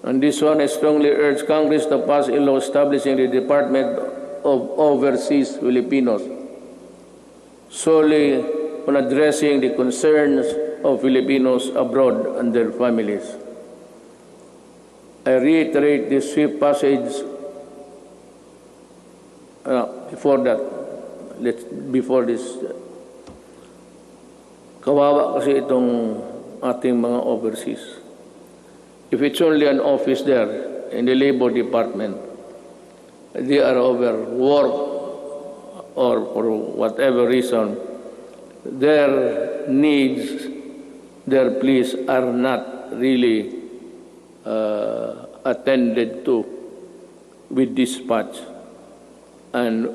And this one, I strongly urge Congress to pass a law establishing the Department of Overseas Filipinos, solely on addressing the concerns of Filipinos abroad and their families. I reiterate this swift passage before this. Kawawa kasi itong ating mga overseas. If it's only an office there in the Labor Department, they are overworked or for whatever reason, their needs, their pleas are not really attended to with dispatch and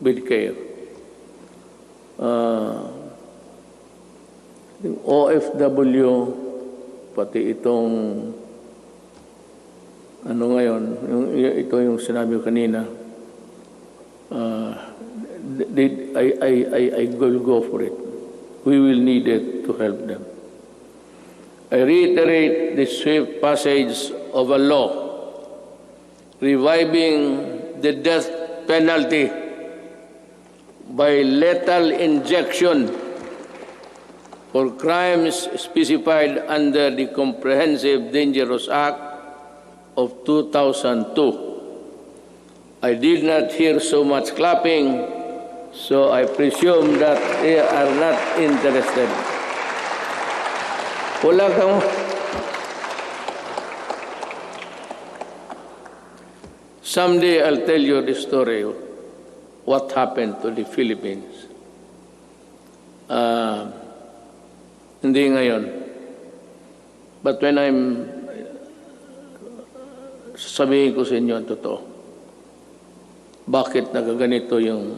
with care. Yung OFW, pati itong ano ngayon, ito yung sinabi ko kanina, I will go for it. We will need it to help them. I reiterate the swift passage of a law reviving the death penalty by lethal injection for crimes specified under the Comprehensive Dangerous Act of 2002. I did not hear so much clapping, so I presume that they are not interested. Wala kang... Someday I'll tell you the story of what happened to the Philippines. Hindi ngayon. But when sabihin ko sa inyo ang totoo, bakit nagaganito yung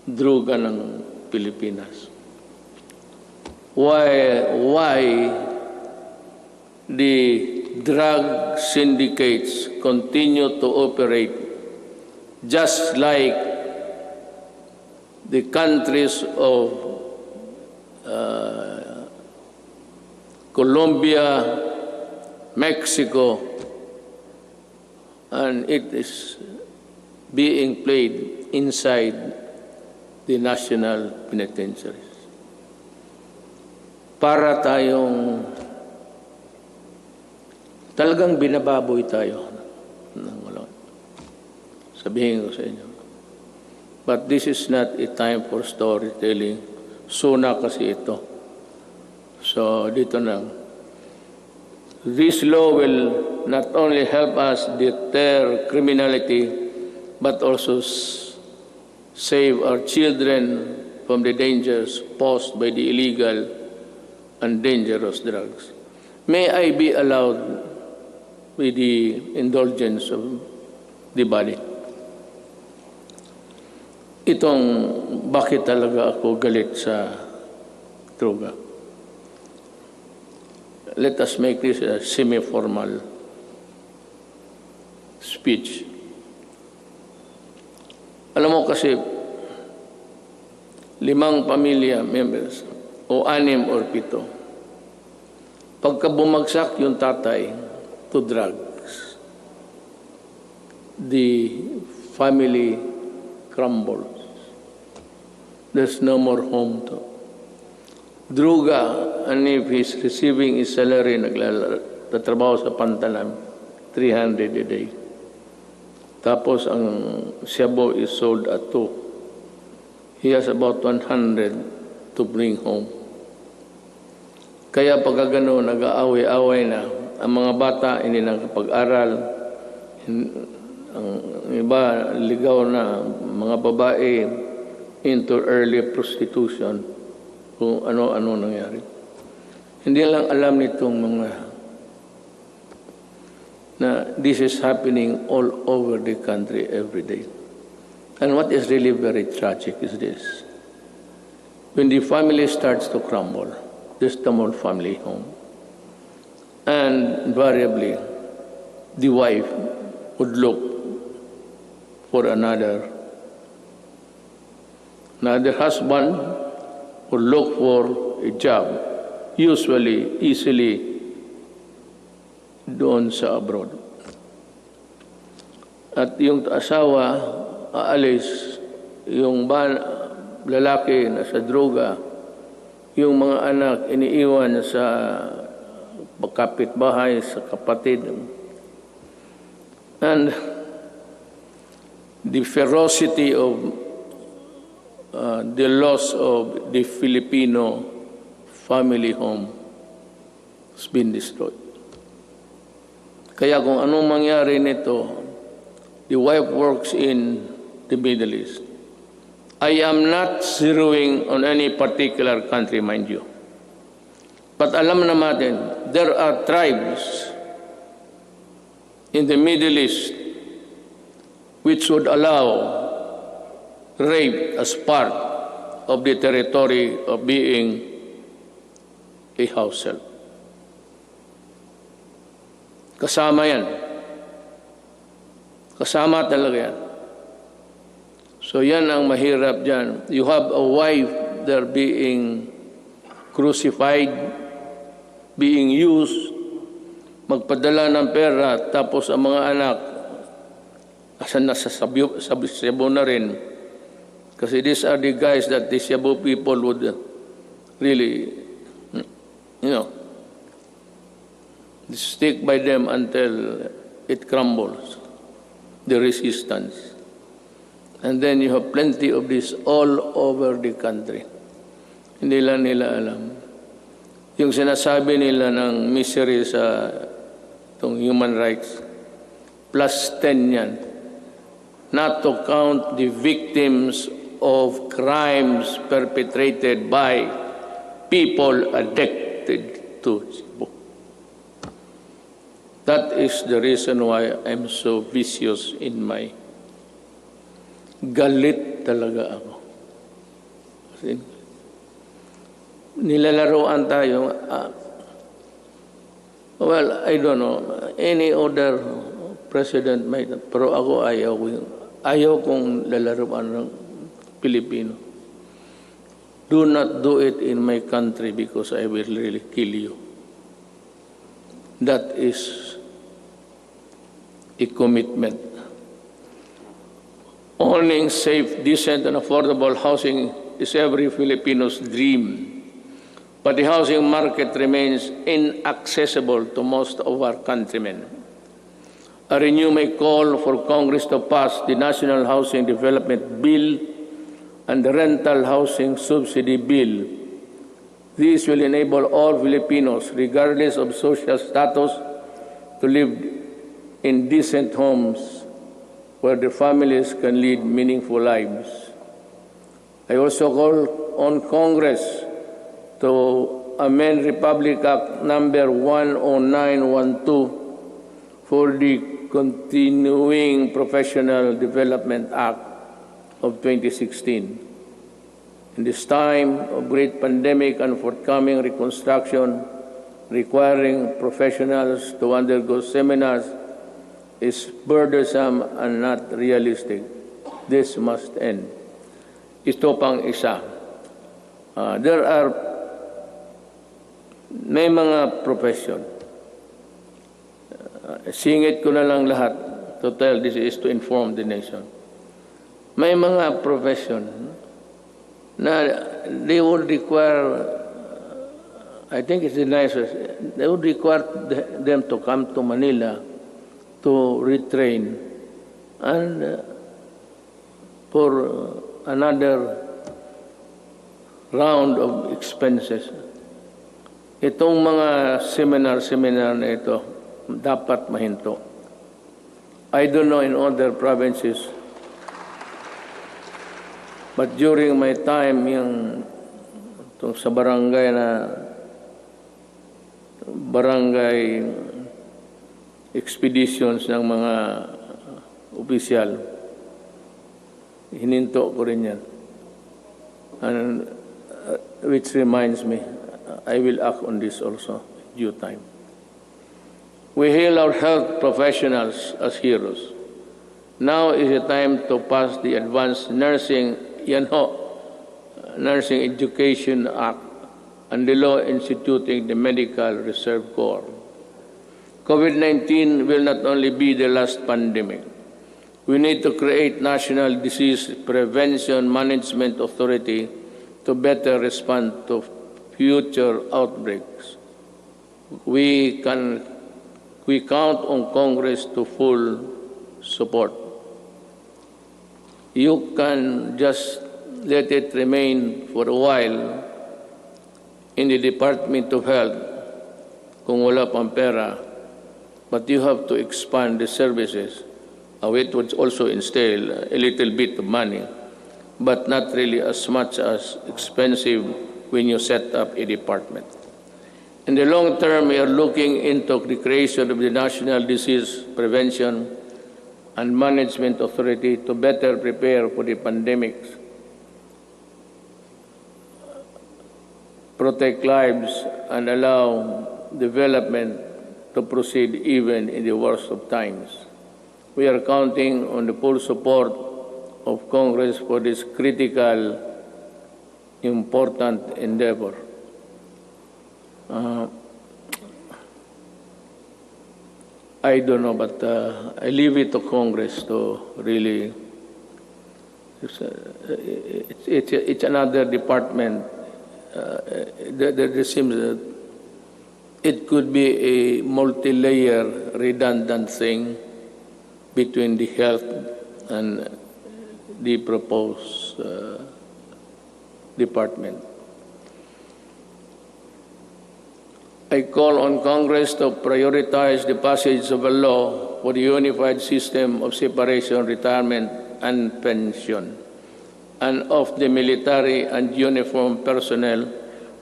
droga ng Pilipinas? Why the drug syndicates continue to operate just like the countries of Colombia, Mexico, and it is being played inside the national penitentiaries. Para tayong talagang binababoy tayo ng wala. Sabihin ko sa inyo. But this is not a time for storytelling. SONA kasi ito. So dito na. This law will not only help us deter criminality, but also save our children from the dangers posed by the illegal and dangerous drugs. May I be allowed with the indulgence of the body? Itong bakit talaga ako galit sa droga. Let us make this a semi-formal speech. Alam mo kasi, 5 pamilya members, o 6 or 7, pagka bumagsak yung tatay to drugs, the family crumbles. There's no more home to. Druga, and if he's receiving his salary, nagtatrabaho sa pantalan, 300 a day. Tapos ang shabu is sold at 2. He has about 100 to bring home. Kaya pagka gano'n, nag-aaway-aaway na, ang mga bata hindi nakapag-aral, ang iba ligaw na mga babae into early prostitution, kung ano-ano nangyari. Hindi lang alam nitong mga na this is happening all over the country every day. And what is really very tragic is this. When the family starts to crumble, there's no more family home. And invariably, the wife would look for another husband, would look for a job, usually, easily, doon sa abroad. At yung asawa, aalis, yung lalaki na sa droga, yung mga anak iniiwan sa kapitbahay, sa kapatid. And the ferocity of the loss of the Filipino family home has been destroyed. Kaya kung anong mangyari nito, the wife works in the Middle East. I am not zeroing on any particular country, mind you. But alam naman, there are tribes in the Middle East which would allow rape as part of the territory of being a house help. Kasama yan. Kasama talaga yan. So yan ang mahirap dyan. You have a wife there being crucified, being used, magpadala ng pera, tapos ang mga anak, asan nasa Cebu na rin. Kasi these are the guys that the Cebu people would really, stick by them until it crumbles, the resistance. And then you have plenty of this all over the country. Hindi lang nila alam. Yung sinasabi nila ng misery sa itong human rights, plus 10 yan. Not to count the victims of crimes perpetrated by people addicted to Cebu. That is the reason why I'm so vicious in my galit talaga ako. Kasi nilalaroan tayo. Well, I don't know. Any other president might, pero ako ayaw kong lalaroan ng Pilipino. Do not do it in my country because I will really kill you. That is a commitment. Owning safe, decent, and affordable housing is every Filipino's dream. But the housing market remains inaccessible to most of our countrymen. I renew my call for Congress to pass the National Housing Development Bill and the Rental Housing Subsidy Bill. These will enable all Filipinos, regardless of social status, to live in decent homes where their families can lead meaningful lives. I also call on Congress to amend Republic Act number 10912 for the Continuing Professional Development Act of 2016. In this time of great pandemic and forthcoming reconstruction requiring professionals to undergo seminars is burdensome and not realistic. This must end. Ito pang isa. May mga profession. Singit ko na lang lahat to tell this is to inform the nation. May mga profession na they would require, I think it's the nicest, they would require them to come to Manila to retrain and for another round of expenses. Itong mga seminar na ito dapat mahinto. I don't know in other provinces, but during my time itong sa barangay expeditions ng mga opisyal, hininto ko rin yan. And which reminds me, I will act on this also in due time. We hail our health professionals as heroes. Now is the time to pass the Advanced Nursing Education Act and the law instituting the Medical Reserve Corps. COVID-19 will not only be the last pandemic. We need to create National Disease Prevention Management Authority to better respond to future outbreaks. We count on Congress to full support. You can just let it remain for a while in the Department of Health kung wala pang pera, but you have to expand the services it would also entail a little bit of money, but not really as much as expensive when you set up a department. In the long term, we are looking into the creation of the National Disease Prevention and Management Authority to better prepare for the pandemics, protect lives, and allow development to proceed even in the worst of times. We are counting on the full support of Congress for this critical, important endeavor. I don't know, but I leave it to Congress to really. It's another department. There seems that it could be a multi-layer, redundant thing between the health and the proposed department. I call on Congress to prioritize the passage of a law for the unified system of separation, retirement, and pension, and of the military and uniformed personnel,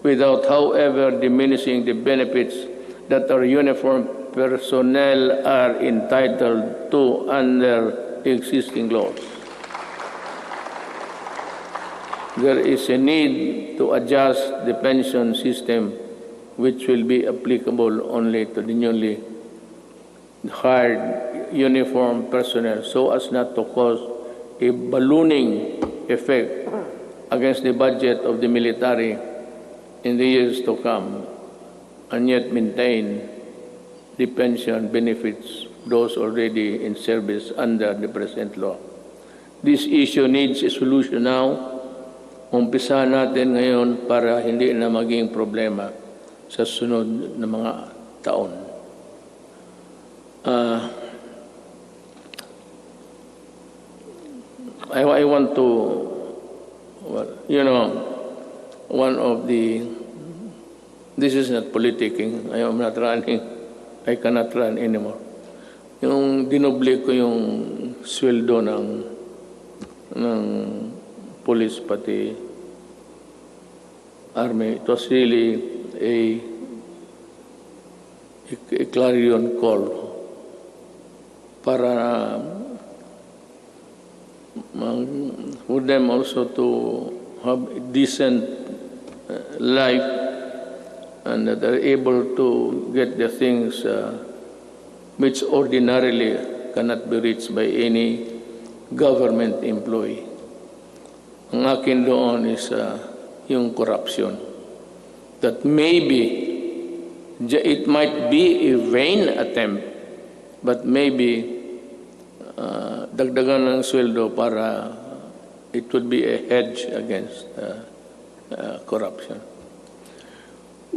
without, however, diminishing the benefits that our uniformed personnel are entitled to under existing laws. There is a need to adjust the pension system, which will be applicable only to the newly hired uniformed personnel, so as not to cause a ballooning effect against the budget of the military in the years to come, and yet maintain the pension benefits those already in service under the present law. This issue needs a solution now. Umpisahan natin ngayon para hindi na maging problema sa sunod na mga taon. I want to, one of the, this is not politicking, I am not running, I cannot run anymore. Yung dinoble ko yung sweldo ng police pati army, it was really a clarion call para for them also to have a decent life, and that they're able to get the things which ordinarily cannot be reached by any government employee. Ang akin doon is yung corruption. That maybe it might be a vain attempt, but maybe dagdagan ng sweldo para it would be a hedge against corruption.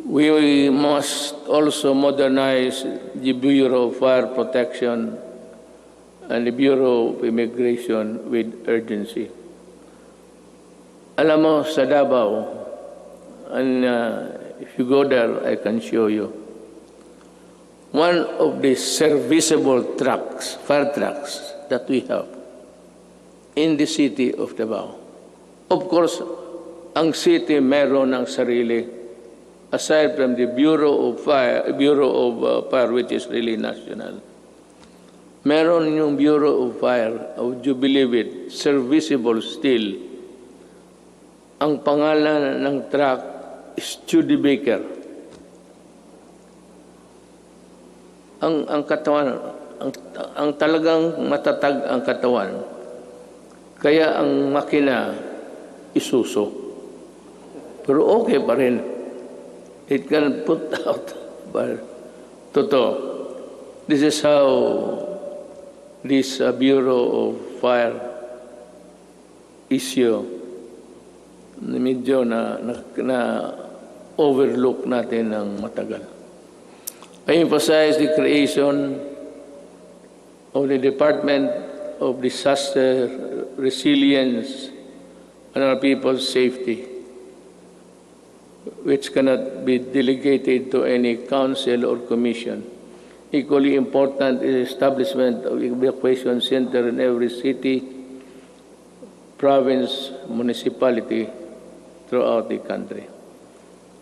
We must also modernize the Bureau of Fire Protection and the Bureau of Immigration with urgency. Alam mo, sa Davao, and if you go there, I can show you, one of the serviceable trucks, fire trucks, that we have in the city of Davao. Of course, ang city meron ng sarili, aside from the Bureau of Fire, which is really national. Meron yung Bureau of Fire, would you believe it, serviceable still. Ang pangalan ng truck is Studebaker. Ang katawan, ang talagang matatag ang katawan. Kaya ang makina isuso. Pero okay pa rin. It can put out. But totoo. This is how this Bureau of Fire issue medyo na overlook natin ng matagal. I emphasize the creation of the Department of Disaster Resilience and our people's safety, which cannot be delegated to any council or commission. Equally important is establishment of evacuation center in every city, province, municipality throughout the country.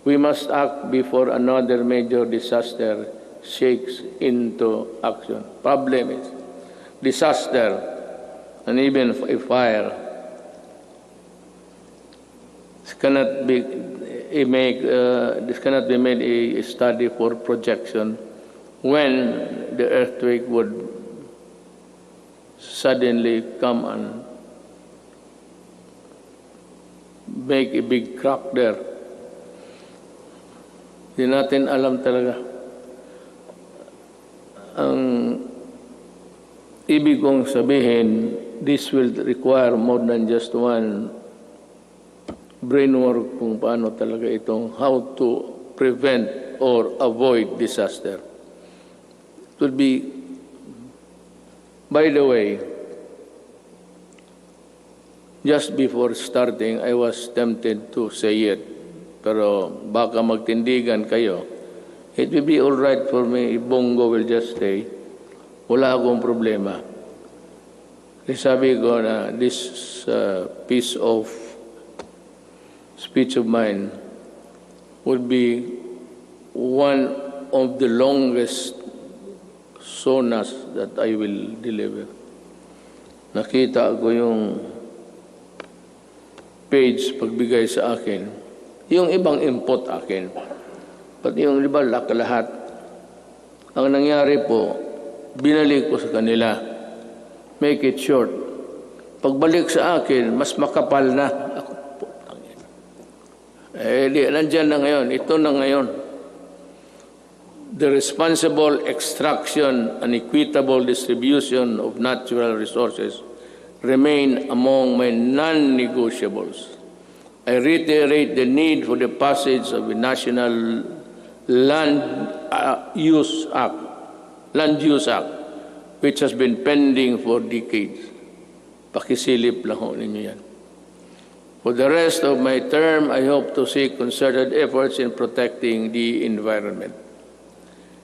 We must act before another major disaster shakes into action. Problem is disaster and even a fire. This cannot be made a study for projection when the earthquake would suddenly come and make a big crack there. Di natin alam talaga. Ang ibig kong sabihin, this will require more than just one brain work kung paano talaga itong how to prevent or avoid disaster. It will be, by the way, just before starting, I was tempted to say it, pero baka magtindigan kayo. It will be all right for me if Bongo will just stay. Wala akong problema. Sabi ko na this piece of speech of mine would be one of the longest SONAs that I will deliver. Nakita ko yung page pagbigay sa akin. Yung ibang input akin. Pati yung iba lahat. Ang nangyari po, binalik ko sa kanila. Make it short. Pagbalik sa akin, mas makapal na. Ako po, nandyan na ngayon. Ito na ngayon. The responsible extraction and equitable distribution of natural resources remain among my non-negotiables. I reiterate the need for the passage of the National Land Use Act, which has been pending for decades. Pakisilip lang ho ninyo yan. For the rest of my term, I hope to see concerted efforts in protecting the environment.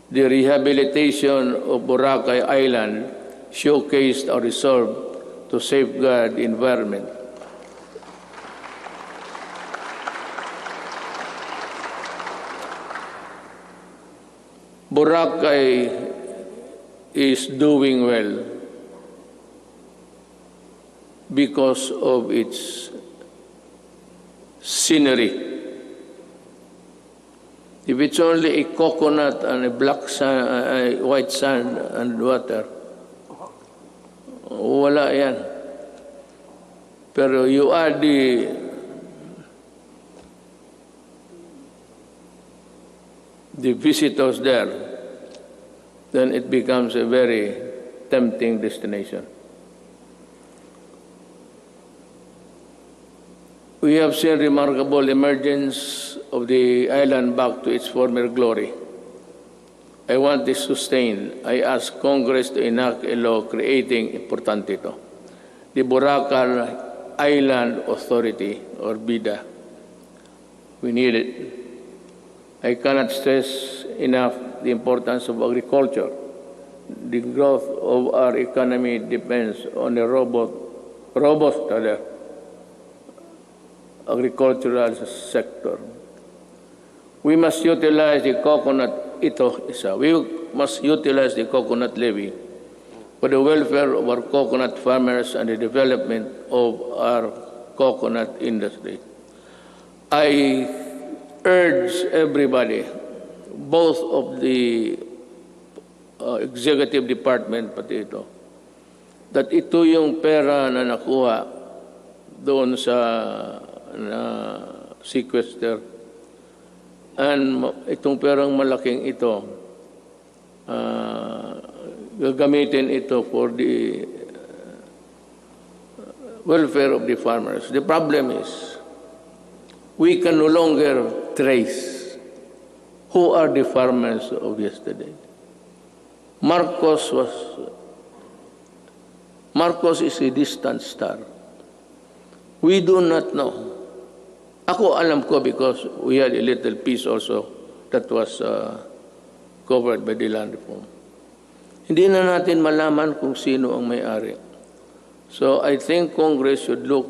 The rehabilitation of Boracay Island showcased our resolve to safeguard the environment. Boracay is doing well because of its scenery. If it's only a coconut and a black sand, white sand and water, wala yan. Pero you add the visitors there, then it becomes a very tempting destination. We have seen remarkable emergence of the island back to its former glory. I want this sustained. I ask Congress to enact a law creating, importante ito, the Boracay Island Authority, or BIDA. We need it. I cannot stress enough the importance of agriculture. The growth of our economy depends on a robust agricultural sector. We must utilize the coconut, we must utilize the coconut levy for the welfare of our coconut farmers and the development of our coconut industry. I urge everybody, both of the executive department, pati ito, that ito yung pera na nakuha doon sa sequester. And itong perang malaking ito, gagamitin ito for the welfare of the farmers. The problem is, we can no longer trace who are the farmers of yesterday. Marcos is a distant star. We do not know. Ako alam ko because we had a little piece also that was covered by the land reform. hindi na natin malaman kung sino ang may-ari. So I think Congress should look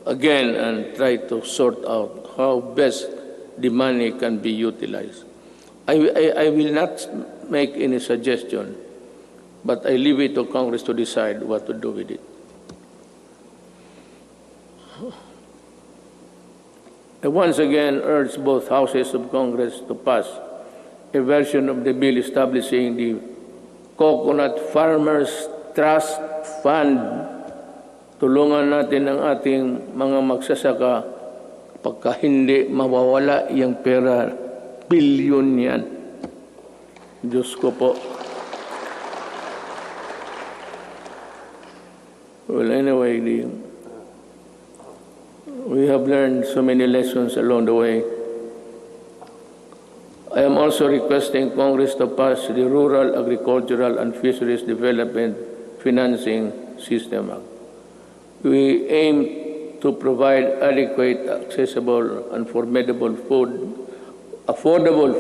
again and try to sort out how best the money can be utilized. I will not make any suggestion, but I leave it to Congress to decide what to do with it. I once again urge both houses of Congress to pass a version of the bill establishing the Coconut Farmers Trust Fund. Tulungan natin ang ating mga magsasaka pagka hindi mawawala yung pera, bilyon yan. Diyos ko po. Well, anyway, we have learned so many lessons along the way. I am also requesting Congress to pass the Rural, Agricultural, and Fisheries Development Financing System Act. We aim to provide adequate, accessible, and affordable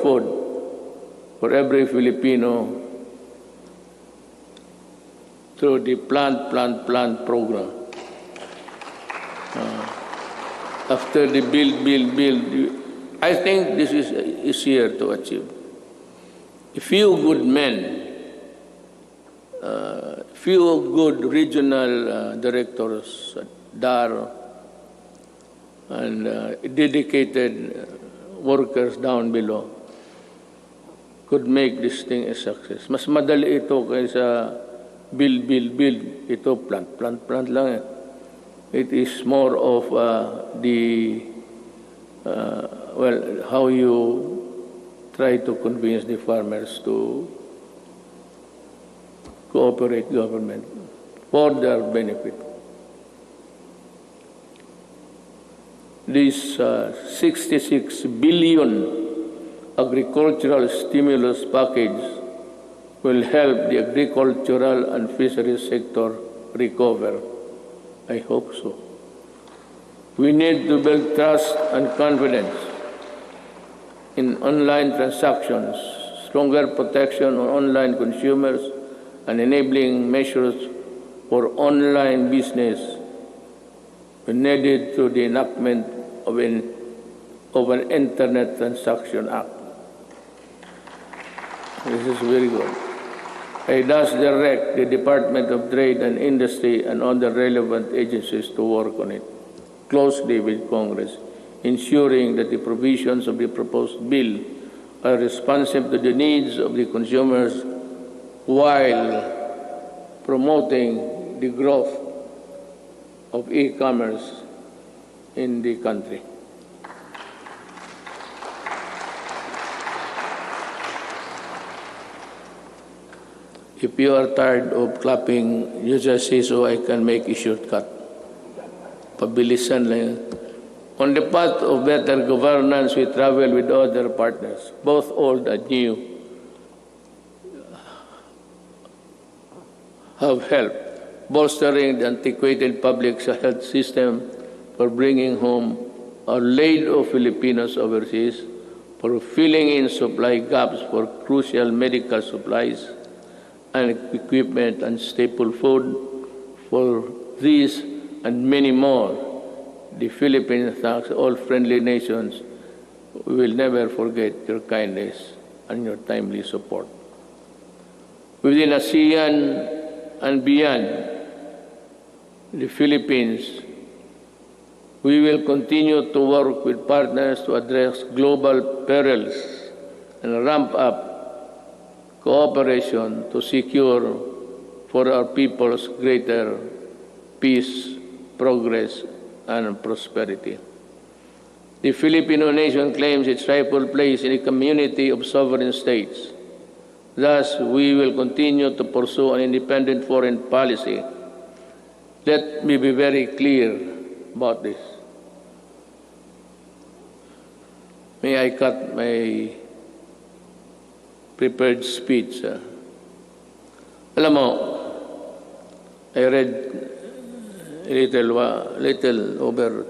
food for every Filipino through the Plant program. After the build, I think this is easier to achieve. A few good men, few good regional directors, DAR, and dedicated workers down below could make this thing a success. Mas madali ito kaysa build. Ito plant lang eh. It is more of how you try to convince the farmers to cooperate government for their benefit. This 66 billion agricultural stimulus package will help the agricultural and fisheries sector recover. I hope so. We need to build trust and confidence in online transactions, stronger protection on online consumers, and enabling measures for online business needed through the enactment of an Internet Transaction Act. This is very good. I thus direct the Department of Trade and Industry and other relevant agencies to work on it closely with Congress, ensuring that the provisions of the proposed bill are responsive to the needs of the consumers while promoting the growth of e-commerce in the country. If you are tired of clapping, you just say so I can make a shortcut. Pabilisan lang yan. On the path of better governance, we travel with other partners, both old and new, have helped bolstering the antiquated public health system, for bringing home a load of Filipinos overseas, for filling in supply gaps for crucial medical supplies and equipment and staple food. For these and many more, the Philippines thanks all friendly nations. We will never forget your kindness and your timely support. Within ASEAN and beyond the Philippines, we will continue to work with partners to address global perils and ramp up cooperation to secure for our peoples greater peace, progress, and prosperity. The Filipino nation claims its rightful place in a community of sovereign states. Thus, we will continue to pursue an independent foreign policy. Let me be very clear about this. May I cut my prepared speech? Alam mo, I read a little over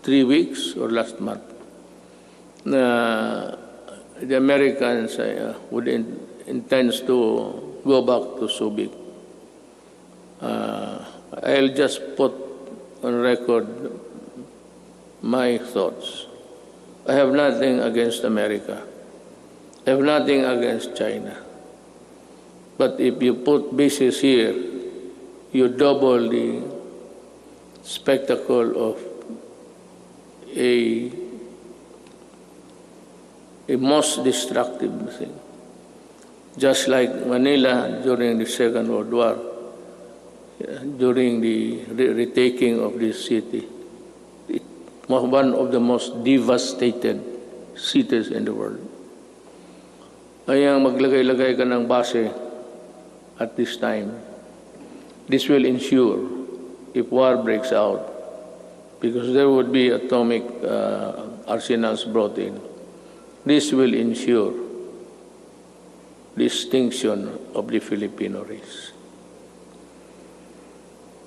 3 weeks or last month na the Americans intends to go back to Subic. I'll just put on record my thoughts. I have nothing against America. I have nothing against China. But if you put bases here, you double the spectacle of a most destructive thing. Just like Manila during the Second World War, during the retaking of this city, it was one of the most devastated cities in the world. Kaya maglagay-lagay ka ng base at this time. This will ensure if war breaks out, because there would be atomic arsenals brought in. This will ensure the extinction of the Filipino race.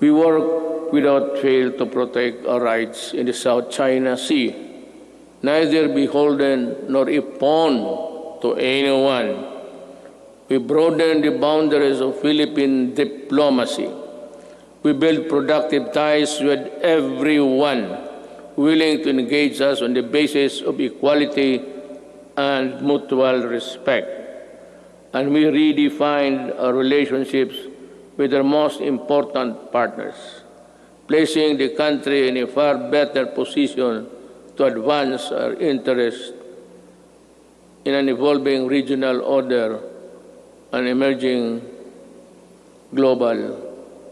We work without fail to protect our rights in the South China Sea, neither beholden nor a pawn to anyone. We broaden the boundaries of Philippine diplomacy. We build productive ties with everyone willing to engage us on the basis of equality and mutual respect. And we redefined our relationships with our most important partners, placing the country in a far better position to advance our interests in an evolving regional order and emerging global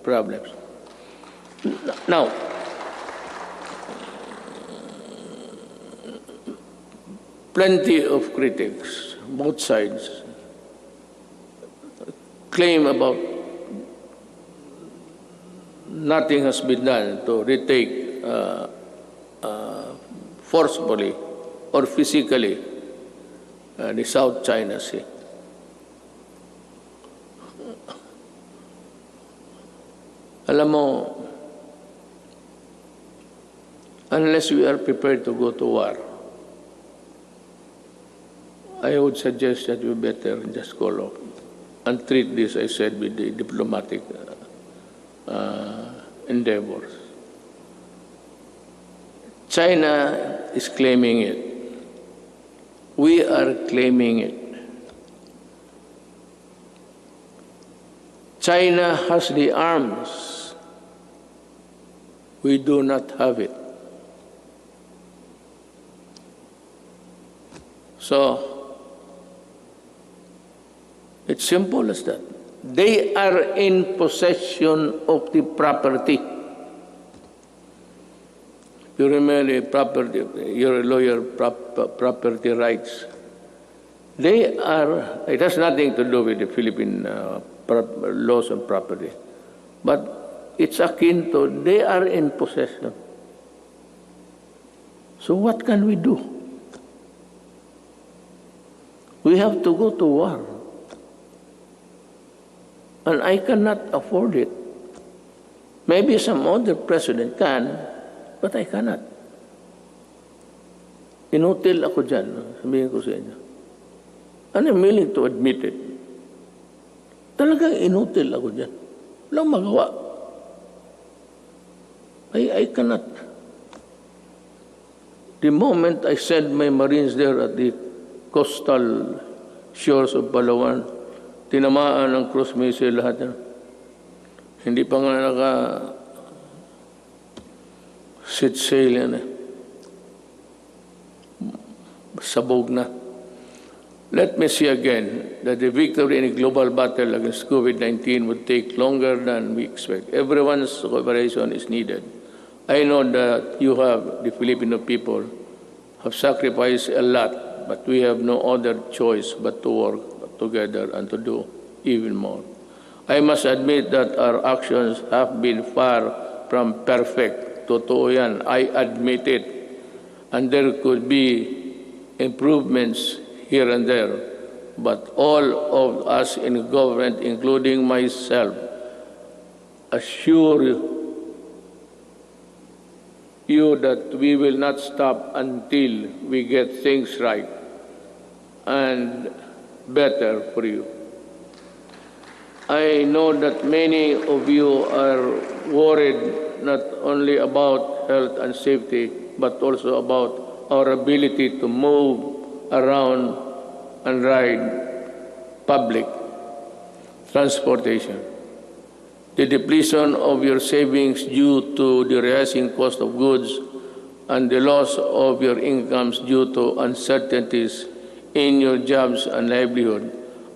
problems. Now, plenty of critics, both sides, claim about nothing has been done to retake forcefully or physically the South China Sea. Alam mo, unless we are prepared to go to war, I would suggest that we better just call off and treat this, I said, with the diplomatic endeavors. China is claiming it. We are claiming it. China has the arms. We do not have it. So, it's simple as that. They are in possession of the property. You remember property, you're a lawyer, property rights. They are, it has nothing to do with the Philippine laws on property. But it's akin to, they are in possession. So what can we do? We have to go to war. And I cannot afford it. Maybe some other president can, but I cannot. Inutil ako dyan, sabihin ko sa inyo. And I'm willing to admit it. Talagang inutil ako dyan. Walang magawa. I cannot. The moment I send my Marines there at the coastal shores of Palawan, tinamaan ng cruise missile lahat yan. Hindi pa nga naka-set sail yan eh. Sabog na. Let me see again that the victory in a global battle against COVID-19 would take longer than we expect. Everyone's cooperation is needed. I know that you have, the Filipino people, have sacrificed a lot, but we have no other choice but to work together and to do even more. I must admit that our actions have been far from perfect. Totoo yan. I admit it. And there could be improvements here and there. But all of us in government, including myself, assure you that we will not stop until we get things right. and better for you. I know that many of you are worried not only about health and safety, but also about our ability to move around and ride public transportation. The depletion of your savings due to the rising cost of goods and the loss of your incomes due to uncertainties in your jobs and livelihood,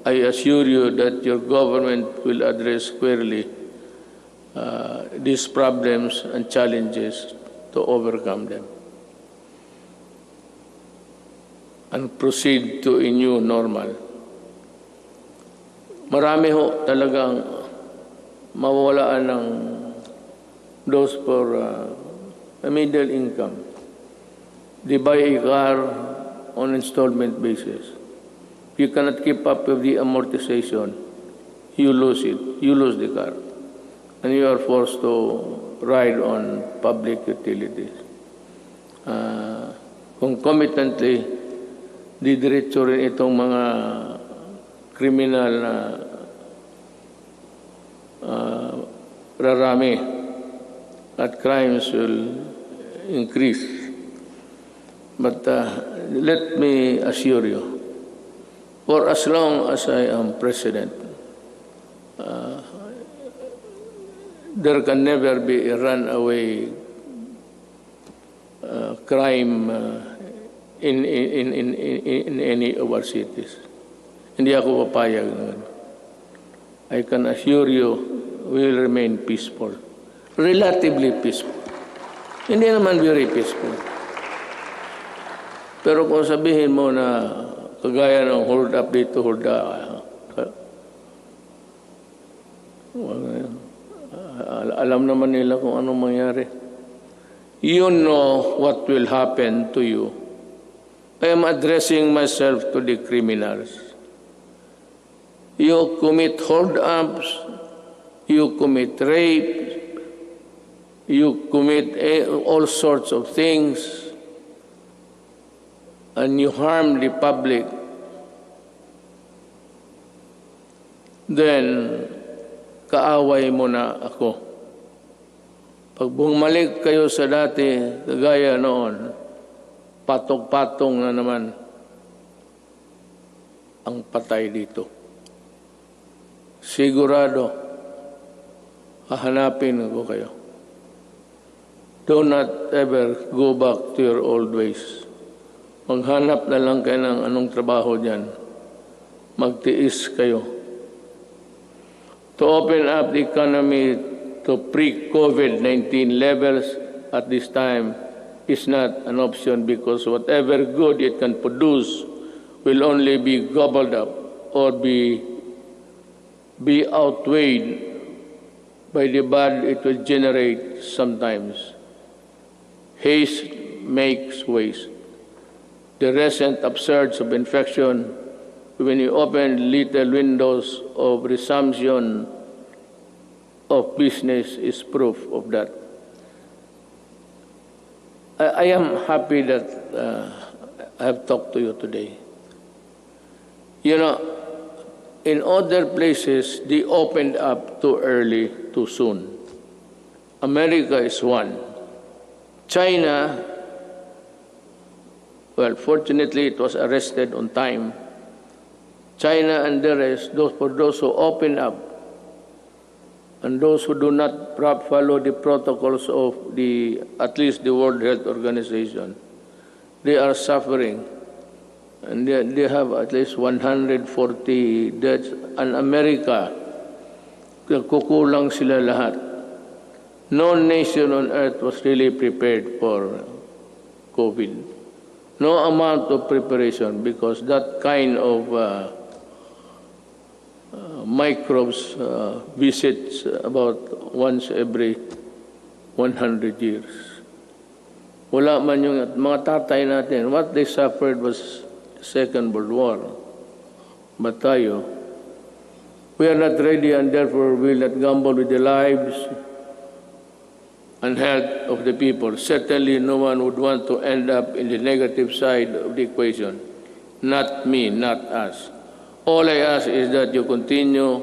I assure you that your government will address squarely these problems and challenges to overcome them and proceed to a new normal. Marami ho talagang mawawalaan ng those for a middle income. They buy a car on installment basis. If you cannot keep up with the amortization, you lose it. You lose the car. And you are forced to ride on public utilities. Concomitantly, didiretso rin itong mga kriminal na rarami at crimes will increase. But let me assure you, for as long as I am president, there can never be a runaway crime in any of our cities. Hindi ako papayag naman. I can assure you, we will remain peaceful. Relatively peaceful. Hindi naman very peaceful. Pero kung sabihin mo na kagaya ng hold up dito, hold up, alam naman nila kung anong mangyari. You know what will happen to you. I am addressing myself to the criminals. You commit hold-ups, you commit rape, you commit all sorts of things, and you harm the public, then kaaway mo na ako. Pag bumalik kayo sa dati, kagaya noon, patong-patong na naman ang patay dito. Sigurado, hahanapin ko kayo. Do not ever go back to your old ways. Maghanap na lang kayo ng anong trabaho dyan. Magtiis kayo. To open up the economy to pre-COVID-19 levels at this time is not an option because whatever good it can produce will only be gobbled up or be outweighed by the bad it will generate sometimes. Haste makes waste. The recent upsurge of infection, when you open little windows of resumption of business, is proof of that. I am happy that I have talked to you today. You know, in other places, they opened up too early, too soon. America is one. China, well, fortunately, it was arrested on time. China and the rest, for those who open up, and those who do not follow the protocols of at least the World Health Organization, they are suffering. And they have at least 140 deaths. And America, kukulang sila lahat. No nation on earth was really prepared for COVID. No amount of preparation because that kind of microbes visits about once every 100 years. Wala man yung mga tatay natin. What they suffered was Second World War. But tayo, we are not ready and therefore we will not gamble with the lives and health of the people. Certainly no one would want to end up in the negative side of the equation. not me, not us. All I ask is that you continue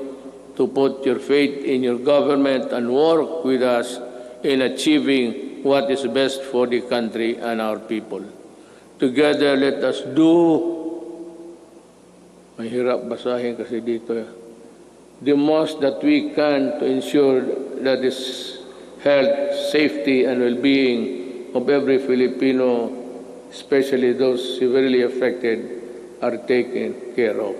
to put your faith in your government and work with us in achieving what is best for the country and our people. Together, let us do, mahirap basahin kasi dito, the most that we can to ensure that this health, safety, and well-being of every Filipino, especially those severely affected, are taken care of.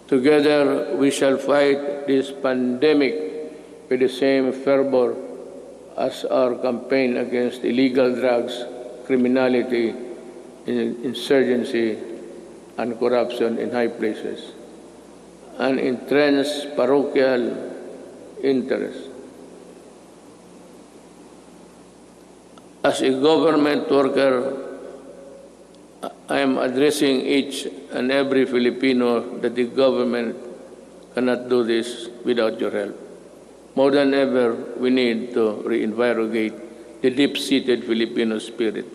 Together, we shall fight this pandemic with the same fervor as our campaign against illegal drugs, criminality, insurgency, and corruption in high places, and entrenched parochial interests. As a government worker, I am addressing each and every Filipino that the government cannot do this without your help. More than ever, we need to reinvigorate the deep-seated Filipino spirit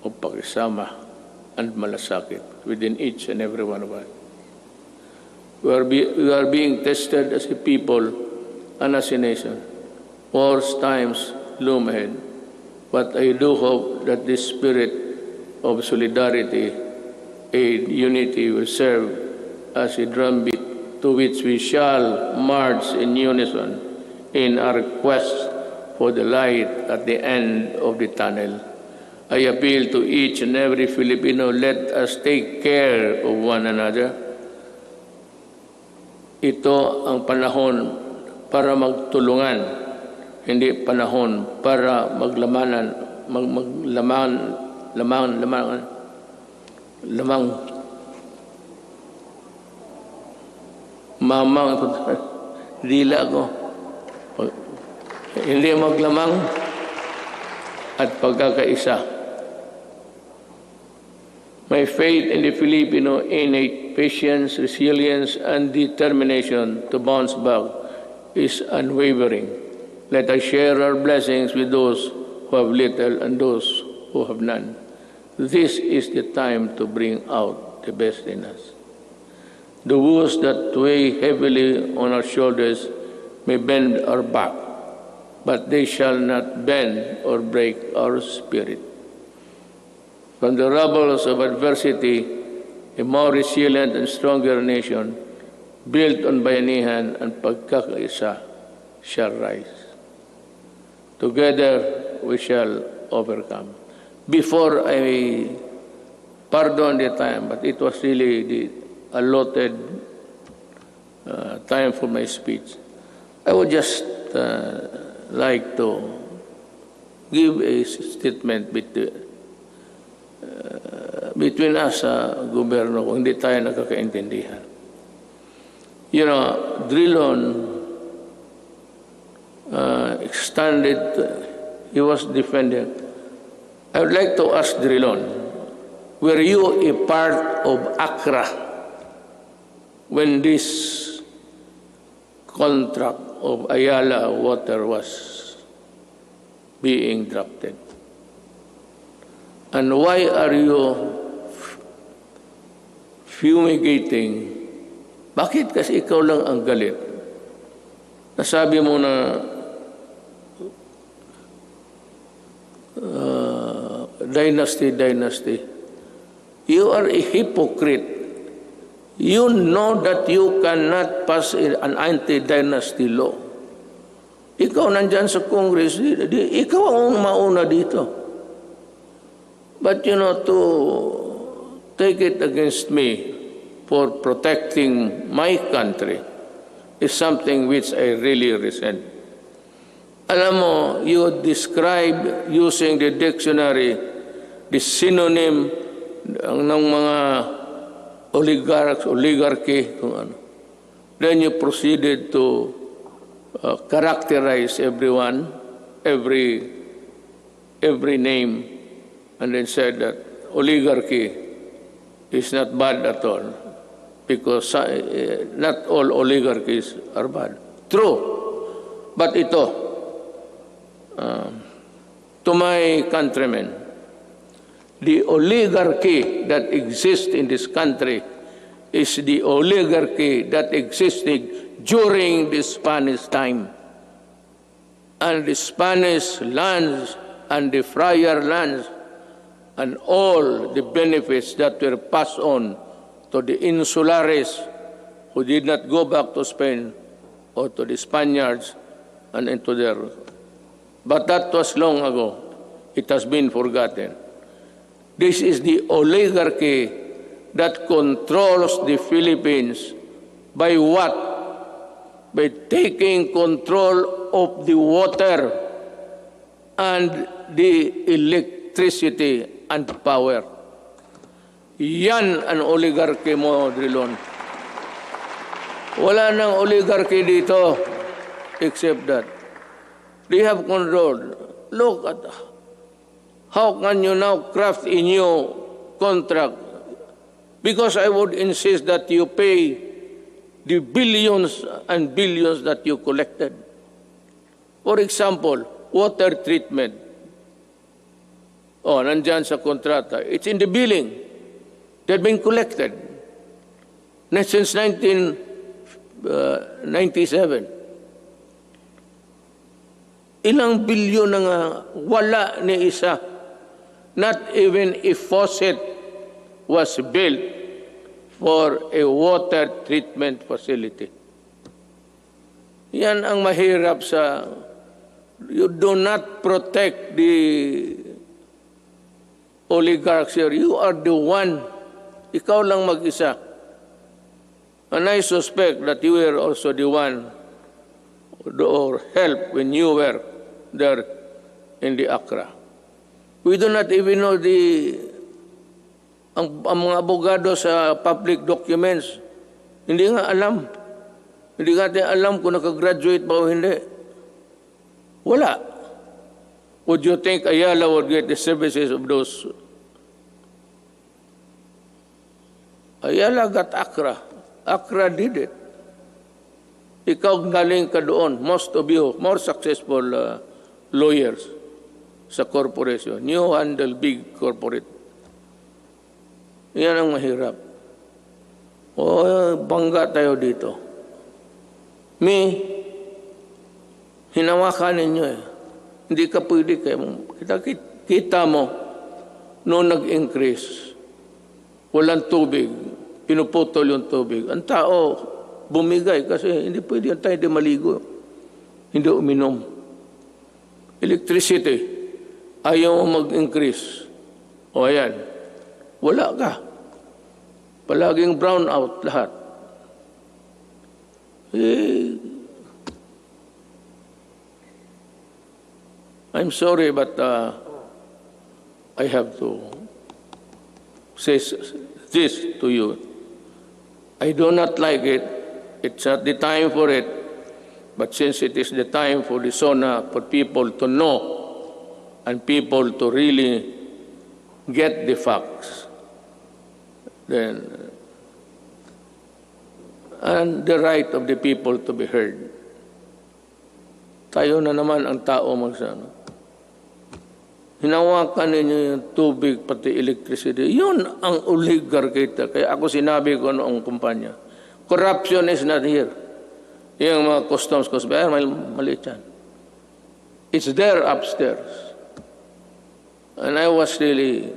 of pakisama and malasakit within each and every one of us. We are being tested as a people and as a nation. Worse times loom ahead, but I do hope that this spirit of solidarity and unity will serve as a drumbeat to which we shall march in unison in our quest for the light at the end of the tunnel. I appeal to each and every Filipino, let us take care of one another. Ito ang panahon para magtulungan, hindi panahon para mamang dila ko. Hindi maglamang at pagkakaisa. My faith in the Filipino innate patience, resilience, and determination to bounce back is unwavering. Let us share our blessings with those who have little and those who have none. This is the time to bring out the best in us. The woes that weigh heavily on our shoulders may bend our back, but they shall not bend or break our spirit. From the rubbles of adversity, a more resilient and stronger nation, built on bayanihan and pagkakaisa, shall rise. Together, we shall overcome. Before I pardon the time, but it was really the allotted time for my speech, I would just like to give a statement between us sa gobyerno kung hindi tayo nakakaintindihan. You know, Drilon extended, he was defending. I would like to ask Drilon, were you a part of ACRA when this contract of Ayala Water was being drafted? And why are you fumigating? Bakit kasi ikaw lang ang galit? Nasabi mo na dynasty. You are a hypocrite. You know that you cannot pass an anti-dynasty law. Ikaw nandyan sa Congress, ikaw ang mauna dito. But you know, to take it against me for protecting my country is something which I really resent. Alam mo, you describe using the dictionary the synonym ng mga oligarchy, kung ano. Then you proceeded to characterize everyone, every name, and then said that oligarchy is not bad at all, because not all oligarchies are bad. True. But ito, to my countrymen, The oligarchy that exists in this country is the oligarchy that existed during the Spanish time. And the Spanish lands and the friar lands and all the benefits that were passed on to the insulares who did not go back to Spain or to the Spaniards and into their... But that was long ago. It has been forgotten. This is the oligarchy that controls the Philippines by what? By taking control of the water and the electricity and power. Yan ang oligarchy mo, Drilon. Wala nang oligarchy dito except that. They have control. Look at how can you now craft a new contract? Because I would insist that you pay the billions and billions that you collected. For example, water treatment. Oh, nandyan sa kontrata. It's in the billing. They've been collected. Since 1997. Ilang bilyon na nga wala ni isa. Not even a faucet was built for a water treatment facility. Yan ang mahirap sa... You do not protect the oligarchs here. You are the one. Ikaw lang mag-isa. And I suspect that you were also the one or help when you were there in the Accra. We do not even know ang mga abogado sa public documents. Hindi nga alam. Hindi natin alam kung nakagraduate ba o hindi. Wala. Would you think Ayala would get the services of those? Ayala got Accra. Accra did it. Ikaw galing ka doon. Most of you, more successful lawyers sa corporation. You handle big corporate. Yan ang mahirap. O, bangga tayo dito. Hinawakan ninyo eh. Hindi ka pwede kayo. Kita mo, noong nag-increase, walang tubig, pinuputol yung tubig. Ang tao, bumigay kasi hindi pwede yung tayo di maligo. Hindi uminom. Electricity, ayaw mo mag-increase. O ayan, wala ka. Palaging brown out lahat. I'm sorry, but I have to say this to you. I do not like it. It's not the time for it. But since it is the time for the SONA, for people to know and people to really get the facts, then, and the right of the people to be heard. Tayo na naman ang tao magsano. Hinawakan ninyo yung tubig, pati electricity. Yun ang oligarchy. Kaya ako sinabi ko noong kumpanya, corruption is not here. Yung mga customs, maliit yan. It's there upstairs. And I was really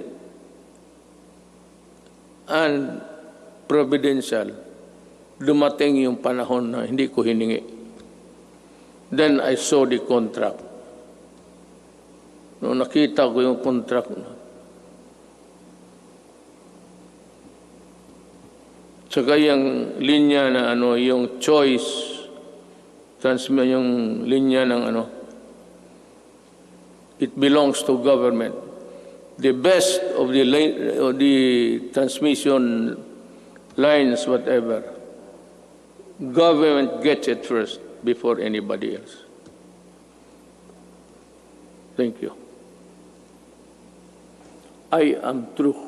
unprovidential. Dumating yung panahon na hindi ko hiningi. Then I saw the contract. Nung nakita ko yung contract na. Tsaka yung linya na yung choice, yung linya ng it belongs to government. The best of the transmission lines, whatever, government gets it first before anybody else. Thank you. I am through.